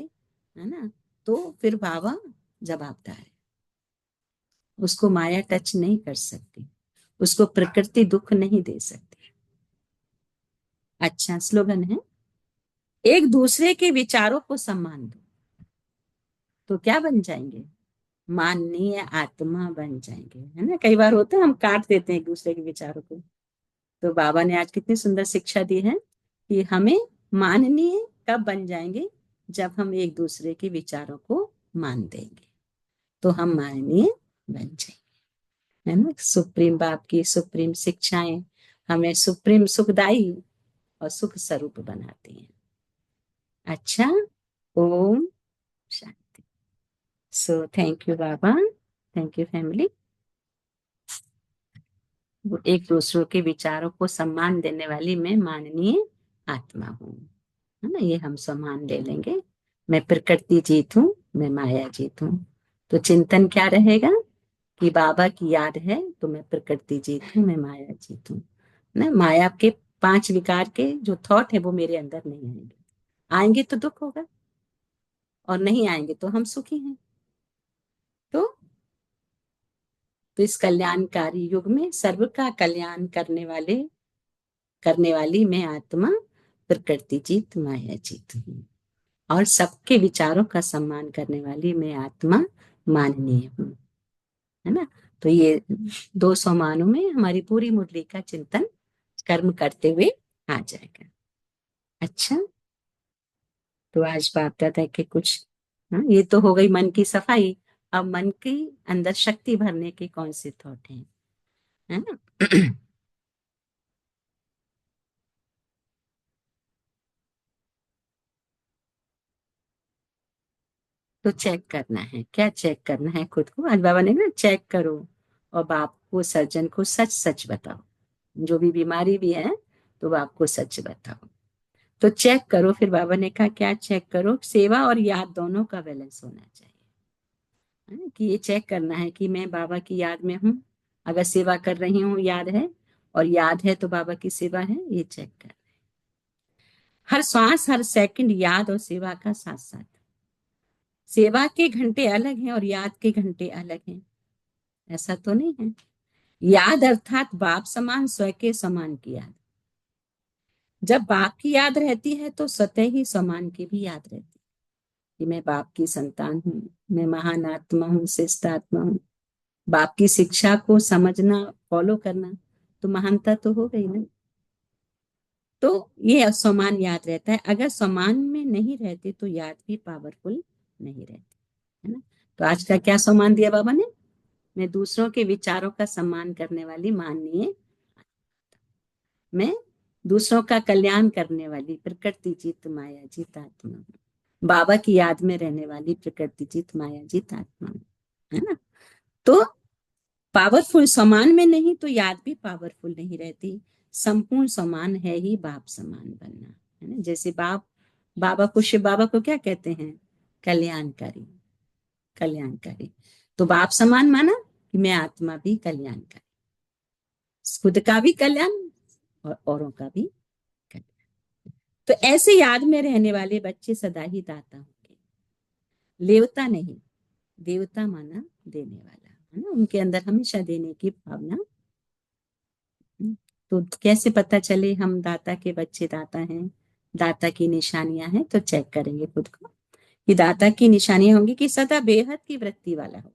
है ना, तो फिर बाबा जवाबदार है। उसको माया टच नहीं कर सकती, उसको प्रकृति दुख नहीं दे सकती। अच्छा स्लोगन है, एक दूसरे के विचारों को सम्मान दो, तो क्या बन जाएंगे, माननीय आत्मा बन जाएंगे, है ना। कई बार होता है हम काट देते हैं एक दूसरे के विचारों को, तो बाबा ने आज कितनी सुंदर शिक्षा दी है कि हमें माननीय कब बन जाएंगे, जब हम एक दूसरे के विचारों को मान देंगे, तो हम माननीय बन जाएंगे, है ना। सुप्रीम बाप की सुप्रीम शिक्षाएं हमें सुप्रीम सुखदाई और सुख स्वरूप बनाती हैं। अच्छा, ओम शांति। सो थैंक यू बाबा, थैंक यू फैमिली। वो एक दूसरों के विचारों को सम्मान देने वाली मैं माननीय आत्मा हूँ, है ना, ये हम सम्मान ले लेंगे। मैं प्रकृति जीत हूँ, मैं माया जीत हूँ। तो चिंतन क्या रहेगा कि बाबा की याद है तो मैं प्रकृति जीत हूँ, मैं माया जीत हूँ ना। माया के 5 विकार के जो थॉट है वो मेरे अंदर नहीं आएंगे, आएंगे तो दुख होगा, और नहीं आएंगे तो हम सुखी हैं। तो इस कल्याणकारी युग में सर्व का कल्याण करने वाली मैं आत्मा प्रकृति जीत माया जीत हूँ, और सबके विचारों का सम्मान करने वाली मैं आत्मा माननीय हूँ, है ना। तो ये 200 मानों में हमारी पूरी मुरली का चिंतन कर्म करते हुए आ जाएगा। अच्छा, तो आज बाप दादा के कुछ, हाँ, ये तो हो गई मन की सफाई। अब मन की अंदर शक्ति भरने के कौन से थॉट हैं, है ना। तो चेक करना है, क्या चेक करना है खुद को, आज बाबा ने ना चेक करो, और बाप को सर्जन को सच सच बताओ, जो भी बीमारी भी है तो बाप को सच बताओ। तो चेक करो, फिर बाबा ने कहा क्या चेक करो, सेवा और याद दोनों का बैलेंस होना चाहिए, है ना? कि ये चेक करना है कि मैं बाबा की याद में हूँ, अगर सेवा कर रही हूँ याद है, और याद है तो बाबा की सेवा है, ये चेक कर। हर श्वास हर सेकंड याद और सेवा का साथ साथ, सेवा के घंटे अलग हैं और याद के घंटे अलग हैं, ऐसा तो नहीं है। याद अर्थात बाप समान स्व के समान की याद, जब बाप की याद रहती है तो सतह ही समान की भी याद रहती है कि मैं बाप की संतान हूँ, मैं महान आत्मा हूँ, श्रेष्ठ आत्मा हूँ। बाप की शिक्षा को समझना, फॉलो करना, तो महानता तो हो गई ना। तो ये समान याद रहता है, अगर समान में नहीं रहते तो याद भी पावरफुल नहीं रहती, है ना। तो आज का क्या सम्मान दिया बाबा ने, मैं दूसरों के विचारों का सम्मान करने वाली माननीय, मैं दूसरों का कल्याण करने वाली प्रकृति जीत माया जीत आत्मा हूँ, बाबा की याद में रहने वाली प्रकृति जीत माया जीत आत्मा हूँ, है ना। तो पावरफुल समान में नहीं तो याद भी पावरफुल नहीं रहती। संपूर्ण समान है ही बाप समान बनना, है ना। जैसे बाप, बाबा को, शिव बाबा को क्या कहते हैं, कल्याणकारी, कल्याणकारी। तो बाप समान माना कि मैं आत्मा भी कल्याणकारी, खुद का भी कल्याण और औरों का भी कल्याण। तो ऐसे याद में रहने वाले बच्चे सदा ही दाता होंगे, लेवता नहीं, देवता माना देने वाला, है ना। उनके अंदर हमेशा देने की भावना। तो कैसे पता चले हम दाता के बच्चे दाता हैं, दाता की निशानियां हैं, तो चेक करेंगे खुद को कि दाता की निशानियां होंगी कि सदा बेहद की वृत्ति वाला होगा,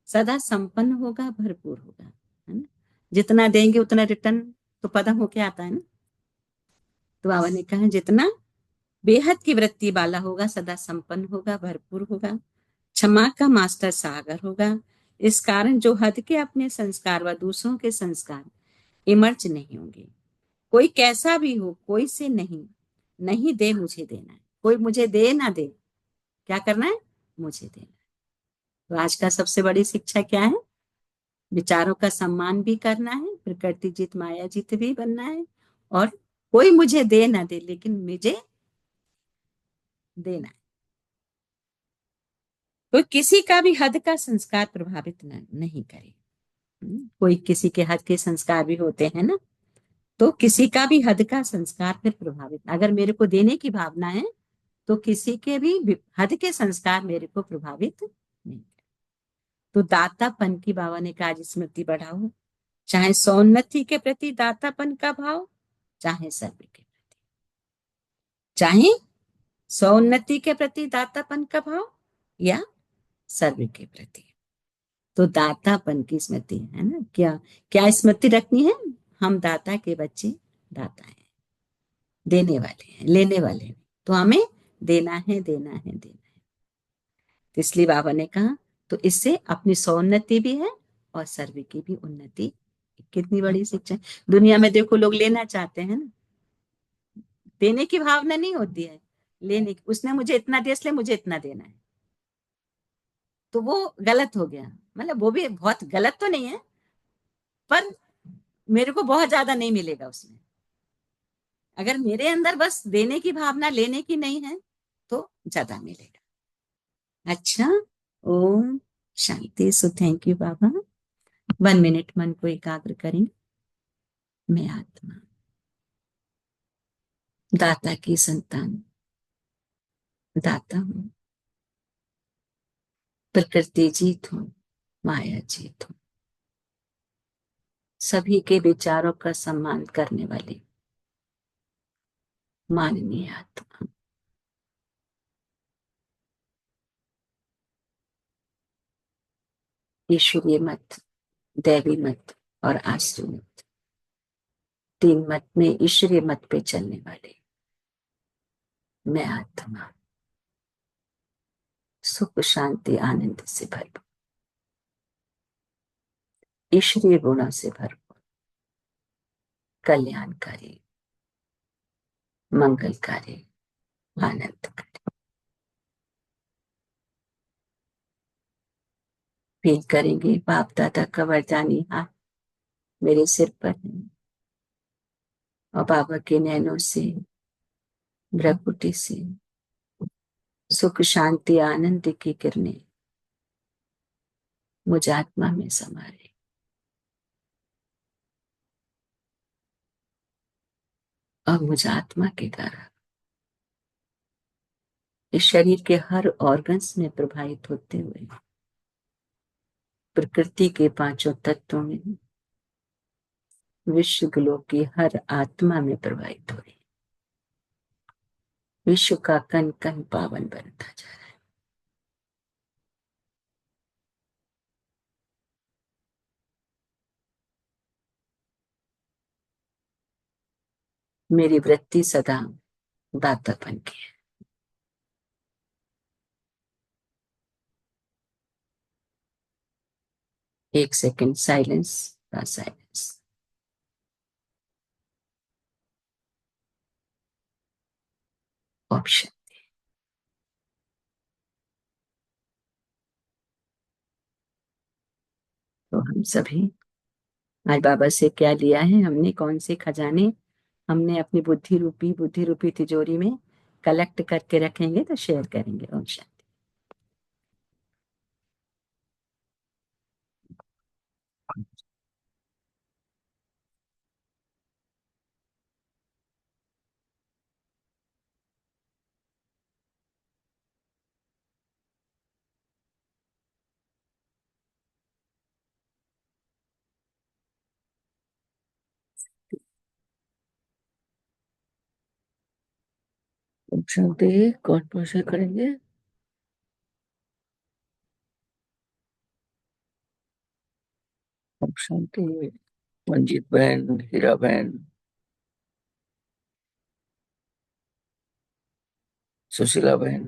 सदा संपन्न होगा, भरपूर होगा, है ना। जितना देंगे उतना रिटर्न तो पदम होके आता है ना। तो बाबा ने कहा जितना बेहद की वृत्ति वाला होगा, सदा संपन्न होगा, भरपूर होगा, क्षमा का मास्टर सागर होगा। इस कारण जो हद के अपने संस्कार व दूसरों के संस्कार इमर्ज नहीं होंगे। कोई कैसा भी हो, कोई से नहीं, नहीं दे मुझे देना है, कोई मुझे दे ना दे, क्या करना है, मुझे देना है। तो आज का सबसे बड़ी शिक्षा क्या है, विचारों का सम्मान भी करना है, प्रकृति जीत माया जीत भी बनना है, और कोई मुझे दे ना दे लेकिन मुझे देना है। कोई किसी का भी हद का संस्कार प्रभावित नहीं करे। कोई किसी के हद के संस्कार भी होते हैं ना, तो किसी का भी हद का संस्कार फिर प्रभावित, अगर मेरे को देने की भावना है तो किसी के भी हद के संस्कार मेरे को प्रभावित नहीं। तो दातापन की बाबा ने कहा स्मृति बढ़ाओ, चाहे सौन्नति के प्रति दातापन का भाव, चाहे सर्व के प्रति, चाहे सौन्नति के प्रति दातापन का भाव या सर्व के प्रति। तो दातापन की स्मृति है ना, क्या क्या स्मृति रखनी है, हम दाता के बच्चे दाता हैं, देने वाले हैं, लेने वाले हैं, तो हमें देना है, देना है, देना है। तो इसलिए बाबा ने कहा तो इससे अपनी सौन्नति भी है और सर्व की भी उन्नति। कितनी बड़ी शिक्षा है। दुनिया में देखो लोग लेना चाहते हैं ना, देने की भावना नहीं होती है, लेने की, उसने मुझे इतना दिया इसलिए मुझे इतना देना है, तो वो गलत हो गया। मतलब वो भी बहुत गलत तो नहीं है, पर मेरे को बहुत ज्यादा नहीं मिलेगा उसमें। अगर मेरे अंदर बस देने की भावना, लेने की नहीं है, तो ज्यादा मिलेगा। अच्छा, ओम शांति। सो थैंक यू बाबा। 1 मिनट मन को एकाग्र करें। मैं आत्मा दाता की संतान, दाता हूं, प्रकृति जीत हूं, माया जीत हूं, सभी के विचारों का सम्मान करने वाली माननीय आत्मा। ईश्वरीय मत, दैवी मत और आसुरी मत, 3 मत में ईश्वरीय मत पे चलने वाले मैं आत्मा, सुख शांति आनंद से भरपूर, ईश्वरीय गुणों से भरपूर, कल्याणकारी, मंगलकारी, आनंदकारी। फील करेंगे बाप दादा का वरदानी हाथ मेरे सिर पर है और बाबा के नैनों से, भ्रकुटी से सुख शांति आनंद की किरणें मुझ आत्मा में समा रही। और मुझ आत्मा के द्वारा इस शरीर के हर ऑर्गन्स में प्रभावित होते हुए प्रकृति के 5 तत्वों में, विश्व ग्लोब की हर आत्मा में प्रभावित हो रही। विश्व का कण कण पावन बनता जा रहा है। मेरी वृत्ति सदा दातापन की है। एक सेकंड साइलेंस, साइलेंस। ऑप्शन, तो हम सभी आज बाबा से क्या लिया है हमने, कौन से खजाने हमने अपनी बुद्धि रूपी तिजोरी में कलेक्ट करके रखेंगे तो शेयर करेंगे। ओम शांति। ओम शांति। कौन पोषण करेंगे? ओम शांति। मंजीत बहन, हीरा बहन, सुशीला बहन।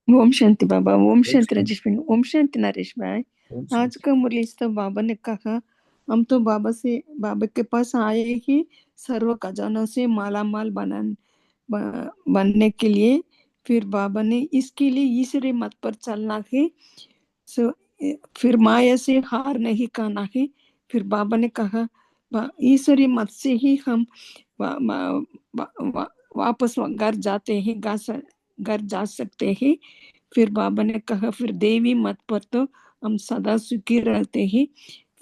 ओम शांति बाबा। ओम शांति शांति। राजेश भाई। ओम शांति नरेश भाई। ओम आज शांति। का मुरली तो बाबा ने कहा, हम तो बाबा के पास आए ही सर्व खजानों से माला माल बनने के लिए। फिर बाबा ने इसके लिए ईश्वरी मत पर चलना है, सो फिर माया से हार नहीं कहना है। फिर बाबा ने कहा ईश्वरी मत से ही हम वापस घर जाते हैं, घर जा सकते हैं। फिर बाबा ने कहा फिर देवी मत पर तो हम सदा सुखी रहते हैं,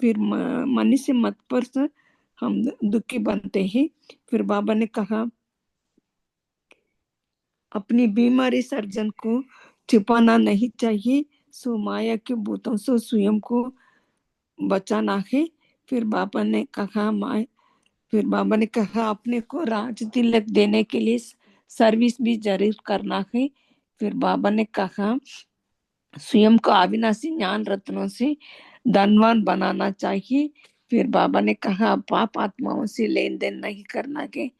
फिर मनुष्य मत पर तो हम दुखी बनते हैं। फिर बाबा ने कहा अपनी बीमारी सर्जन को छिपाना नहीं चाहिए, सो माया के भूतों से स्वयं को बचाना है। फिर बाबा ने कहा अपने को राज तिलक देने के लिए सर्विस भी जरूर करना है। फिर बाबा ने कहा स्वयं को अविनाशी ज्ञान रत्नों से धनवान बनाना चाहिए। फिर बाबा ने कहा पाप आत्माओं से लेन देन नहीं करना है,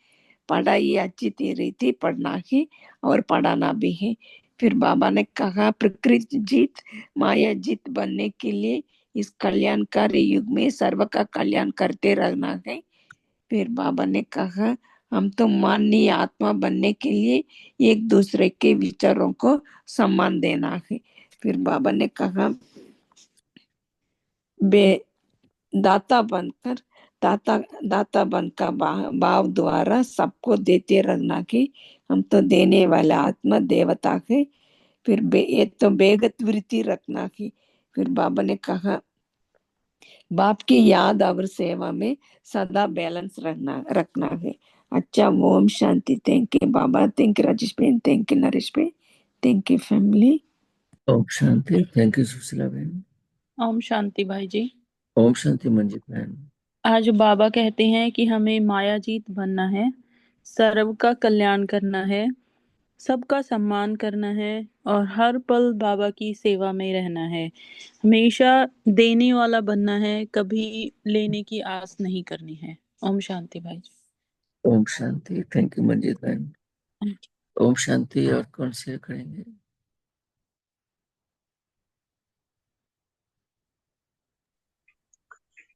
पढ़ाई अच्छी रीति पढ़ना है और पढ़ाना भी है। फिर बाबा ने कहा प्रकृति जीत माया जीत बनने के लिए इस कल्याणकारी युग में सर्व का कल्याण करते रहना है। फिर बाबा ने कहा हम तो माननीय आत्मा बनने के लिए एक दूसरे के विचारों को सम्मान देना है। फिर बाबा ने कहा बे दाता बनकर दाता दाता बनकर भाव द्वारा सबको देते रहना कि हम तो देने वाला आत्मा देवता है। फिर ये तो बेगत वृत्ति रखना की। फिर बाबा ने कहा बाप की याद और सेवा में सदा बैलेंस रखना है। अच्छा, ओम शांति। थैंक यू बाबा, थैंक यू राजेश बेन, थैंक यू नरेश बेन, थैंक यू फैमिली। ओम शांति। थैंक यू सुशीला बहन। ओम शांति भाई जी। ओम शांति मंजित बहन। आज बाबा कहते हैं कि हमें मायाजीत बनना है, सर्व का कल्याण करना है, सबका सम्मान करना है और हर पल बाबा की सेवा में रहना है। हमेशा देने वाला बनना है, कभी लेने की आस नहीं करनी है। ओम शांति भाई जी। ओम शांति। थैंक यू मंजित बहन। ओम शांति। और कौन शेयर करेंगे?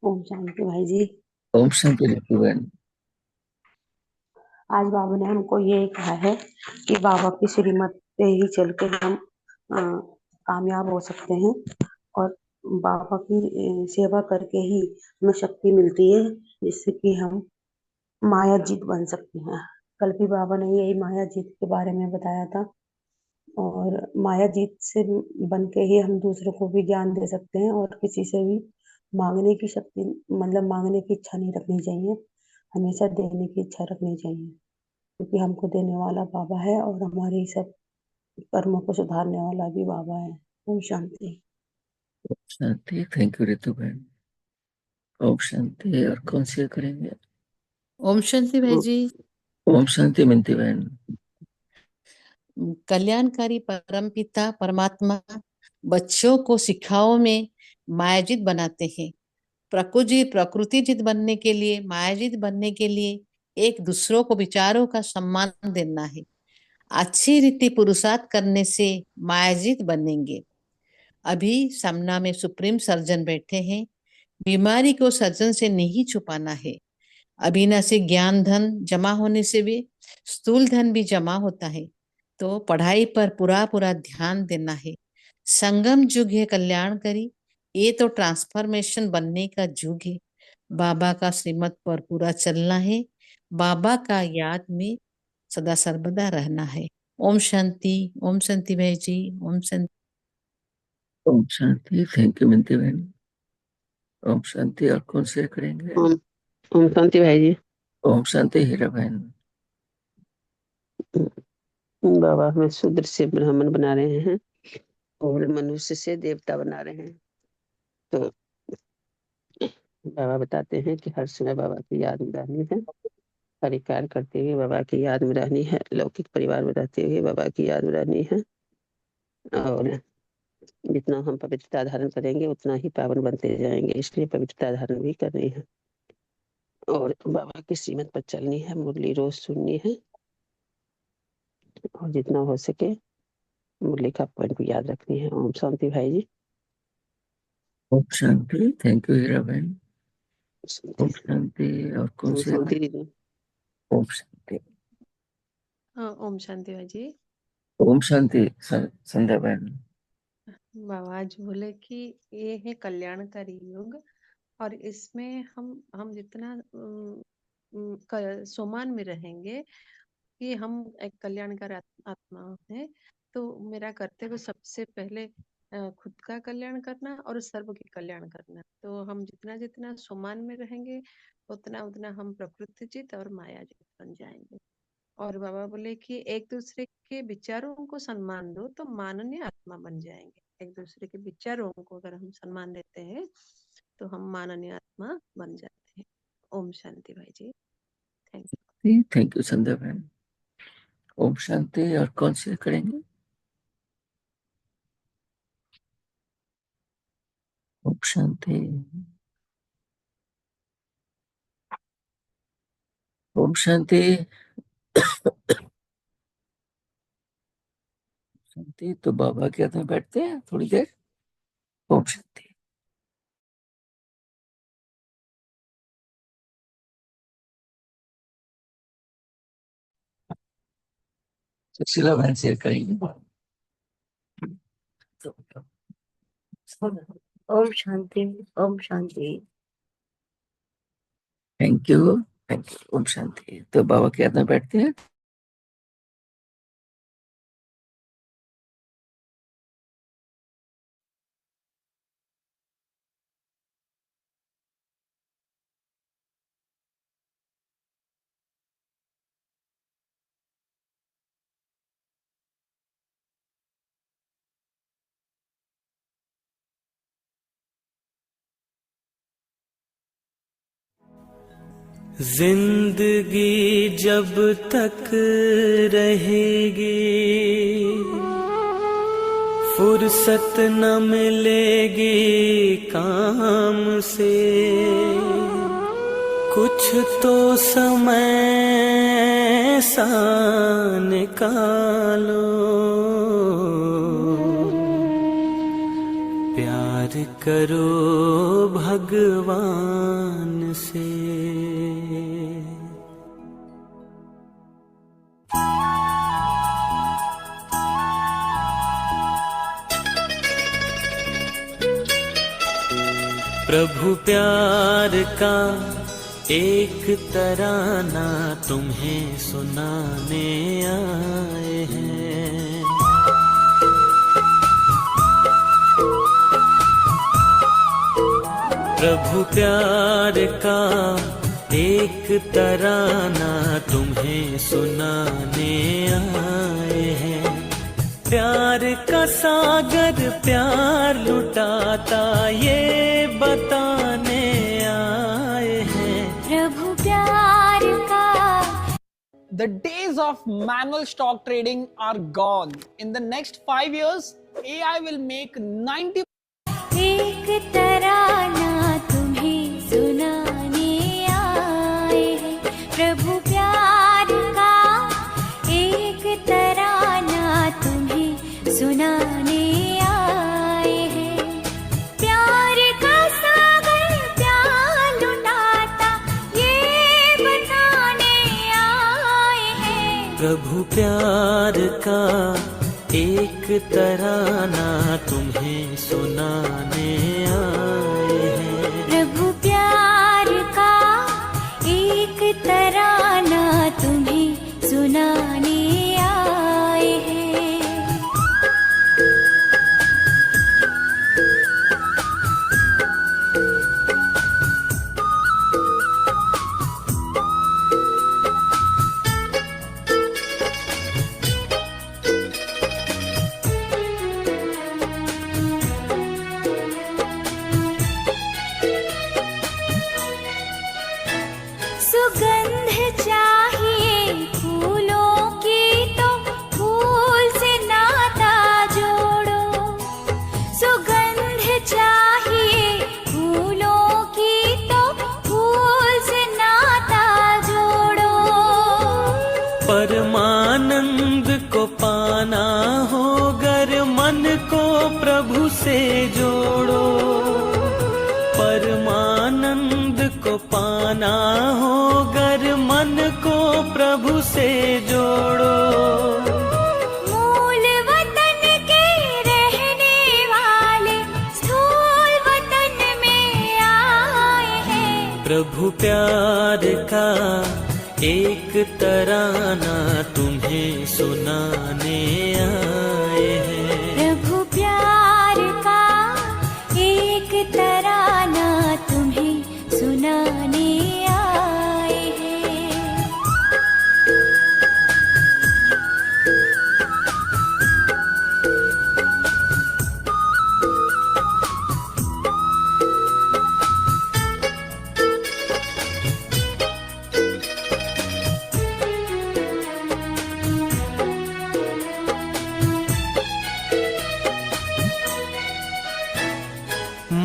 ओम शांति भाई जी। ओम शांति रितु बहन। आज बाबा ने हमको ये कहा है कि बाबा की श्रीमत पे ही चल के हम कामयाब हो सकते हैं और बाबा की सेवा करके ही हमें शक्ति मिलती है जिससे कि हम माया जीत बन सकते हैं। कल भी बाबा ने यही माया जीत के बारे में बताया था और माया जीत से बन के ही हम दूसरों को भी ज्ञान दे सकते हैं और किसी से भी मांगने की शक्ति मतलब मांगने की इच्छा नहीं रखनी चाहिए, हमेशा देने की इच्छा रखनी चाहिए क्योंकि हमको देने वाला बाबा है और हमारी सब कर्मों को सुधारने वाला भी बाबा है। ओम शांति। ओम शांति। थैंक यू रितु बहन। ओम शांति। और कौन शेयर करेंगे? ओम शांति भाई जी। ओम शांति मिंती बहन। कल्याणकारी परमपिता परमात्मा बच्चों को शिक्षाओं में मायाजित बनाते हैं। प्रकृति जित बनने के लिए, मायाजित बनने के लिए एक दूसरों को विचारों का सम्मान देना है। अच्छी रीति पुरुषार्थ करने से मायाजित बनेंगे। अभी सामना में सुप्रीम सर्जन बैठे हैं। बीमारी को सर्जन से नहीं छुपाना है। अविनाशी ज्ञान धन जमा होने से भी स्थूल धन भी जमा होता है, तो पढ़ाई पर पूरा पूरा ध्यान देना है। संगम युग है कल्याणकारी, ये तो ट्रांसफॉर्मेशन बनने का युग है। बाबा का श्रीमत पर पूरा चलना है, बाबा का याद में सदा सर्वदा रहना है। ओम शांति। ओम शांति भाई जी। ओम शांति। ओम शांति। थैंक यू मिंती बहन। ओम शांति। और कौन शेयर करेंगे? ओम शांति भाई जी। ओम शांति हीरा बहन। बाबा हमें शूद्र से ब्राह्मण बना रहे हैं और मनुष्य से देवता बना रहे हैं। तो बाबा बताते हैं कि हर समय बाबा की याद में रहनी है, हरि कार्य करते हुए बाबा की याद में रहनी है, लौकिक परिवार में रहते हुए बाबा की याद में रहनी है और जितना हम पवित्रता धारण करेंगे उतना ही पावन बनते जाएंगे, इसलिए पवित्रता धारण भी करनी है और बाबा की श्रीमत पर चलनी है, मुरली रोज सुननी है और जितना हो सके मुरली का पॉइंट भी याद रखनी है। ओम शांति भाई जी। ओम शांति। थैंक यू हीरा बहन। ओम शांति। और कौन ओम शेयर? शांति दीदी। ओम शांति। ओम शांति भाई जी। ओम शांति संध्या बहन। बाबा आज बोले कि ये है कल्याणकारी युग और इसमें हम जितना सोमान में रहेंगे कि हम एक कल्याणकारी आत्मा है, तो मेरा कर्तव्य सबसे पहले खुद का कल्याण करना और सर्व के कल्याण करना। तो हम जितना जितना सम्मान में रहेंगे उतना उतना हम प्रकृति जीत और माया जीत बन जाएंगे। और बाबा बोले कि एक दूसरे के विचारों को सम्मान दो तो माननीय आत्मा बन जाएंगे। एक दूसरे के विचारों को अगर हम सम्मान देते हैं तो हम माननीय आत्मा बन जाते हैं। ओम शांति भाई जी, थैंक यू। थैंक यू संध्या बहन। ओम शांति। और कौन से करेंगे? ओम शांति। ओम शांति। शांति। तो बाबा के हाथ में बैठते हैं थोड़ी देर। ओम शांति। सुशीला बहन शेयर करेंगे। ओम शांति। ओम शांति। Thank you. Thank you. Om शांति। तो बाबा के हाथ में बैठते हैं। जिंदगी जब तक रहेगी फुर्सत न मिलेगी काम से, कुछ तो समय सा निकालो, प्यार करो भगवान से। प्रभु प्यार का एक तराना तुम्हें सुनाने आए हैं। प्रभु प्यार का एक तराना तुम्हें सुनाने आए हैं। प्यार का सागर प्यार लुटाता ये बताने आए हैं। प्रभु प्यार का। The days of manual stock trading are gone. In the next 5 years, AI will make 90. एक तराना तुम्हें सुनाने आए हैं। प्रभु प्यार का एक तराना तुम्हें सुनाने आए हैं। प्यार का सागर प्यार लुटाता ये बताने आए हैं। प्रभु प्यार का एक तराना तुम्हें सुनाने आए हैं। प्रभु प्यार का एक तराना तुम्हें सुनाने आए हैं। सुगंध चाहिए फूलों की तो फूल से नाता जोड़ो। सुगंध चाहिए फूलों की तो फूल से नाता जोड़ो। परमानंद को पाना हो गर मन को प्रभु से जोड़ो। परमानंद को पाना हो गर मन को प्रभु से जोड़ो। मूल वतन के रहने वाले स्थूल वतन में आए हैं। प्रभु प्यार का एक तराना तुम्हें सुनाने आए हैं। प्रभु प्यार का एक तराना तुम्हें सुनाने आए हैं।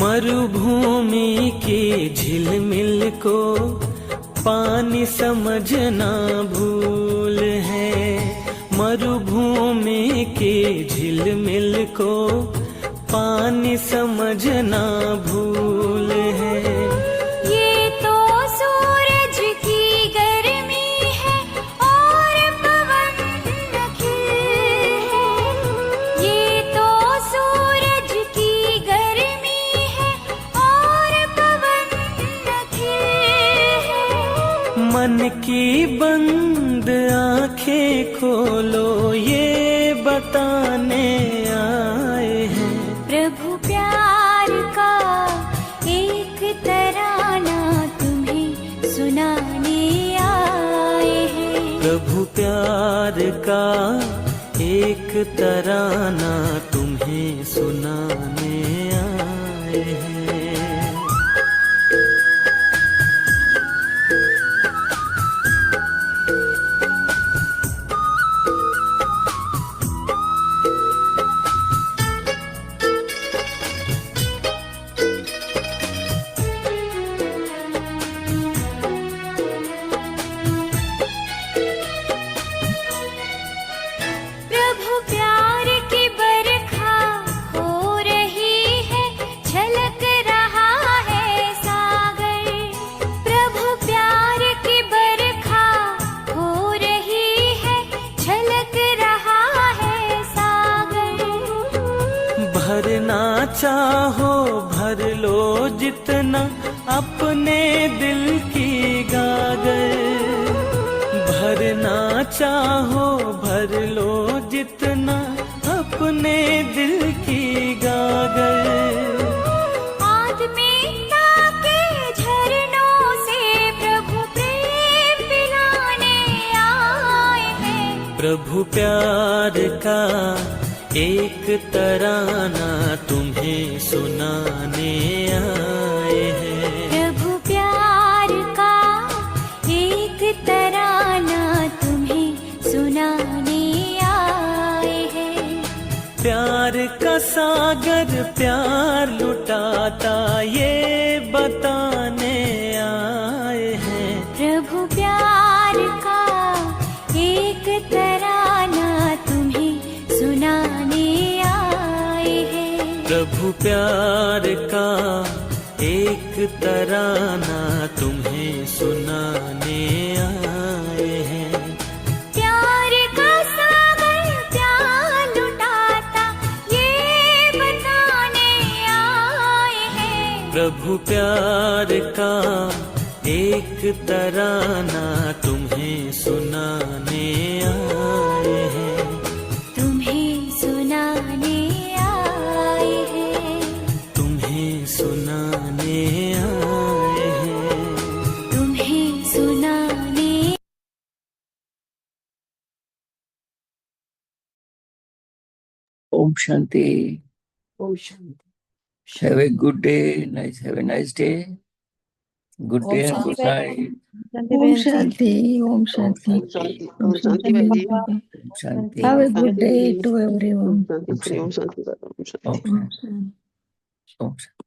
मरुभूमि की झिलमिल को पानी समझना भूल है। मरुभूमि की झिलमिल को पानी समझना भूल है। ये तो सूरज की गर्मी है और पवन खिल है। ये तो सूरज की गर्मी है और पवन खिल है। मन की बंद आंखें खोलो ये बताने आए हैं। प्रभु प्यार का एक तराना तुम्हें सुनाने आए हैं। प्रभु प्यार का एक तराना तुम्हें सुनाने आए हैं। प्रभु प्यार की बरखा हो रही है, छलक रहा है सागर। प्रभु प्यार की बरखा हो रही है, छलक रहा है सागर। भरना चाहो भर लो जितना अपने दिल की गागर। भरना चाहो भर लो जितना अपने दिल की गागर। आत्मीयता के झरनों से प्रभु प्रेम पिलाने आए हैं। प्रभु प्यार का एक तराना तुम्हें सुनाने आए हैं। प्रभु प्यार का एक तराना तुम्हें सुनाने आए हैं। प्यार का सागर प्यार लुटाता ये बताने आए हैं। प्रभु प्यार का एक तराना तुम्हें सुनाने आए हैं। प्रभु प्यार का एक तराना तुम्हें सुनाने आए हैं। प्यार का सागर प्यार लुटाता ये बताने आए हैं। प्रभु प्यार का एक तराना तुम्हें सुनाने आए हैं। तुम्हें सुनाने आए हैं। तुम्हें सुनाने आए हैं। तुम्हें सुनाने। ओम शांति। ओम शांति। Have a good day. Have a nice day. Good day and good night. ओम शांति। ओम शांति। ओम शांति। ओम शांति बहन जी। Om Shanti. Have a good day to everyone. ओम शांति। ओम शांति। Om Shanti. Om Shanti.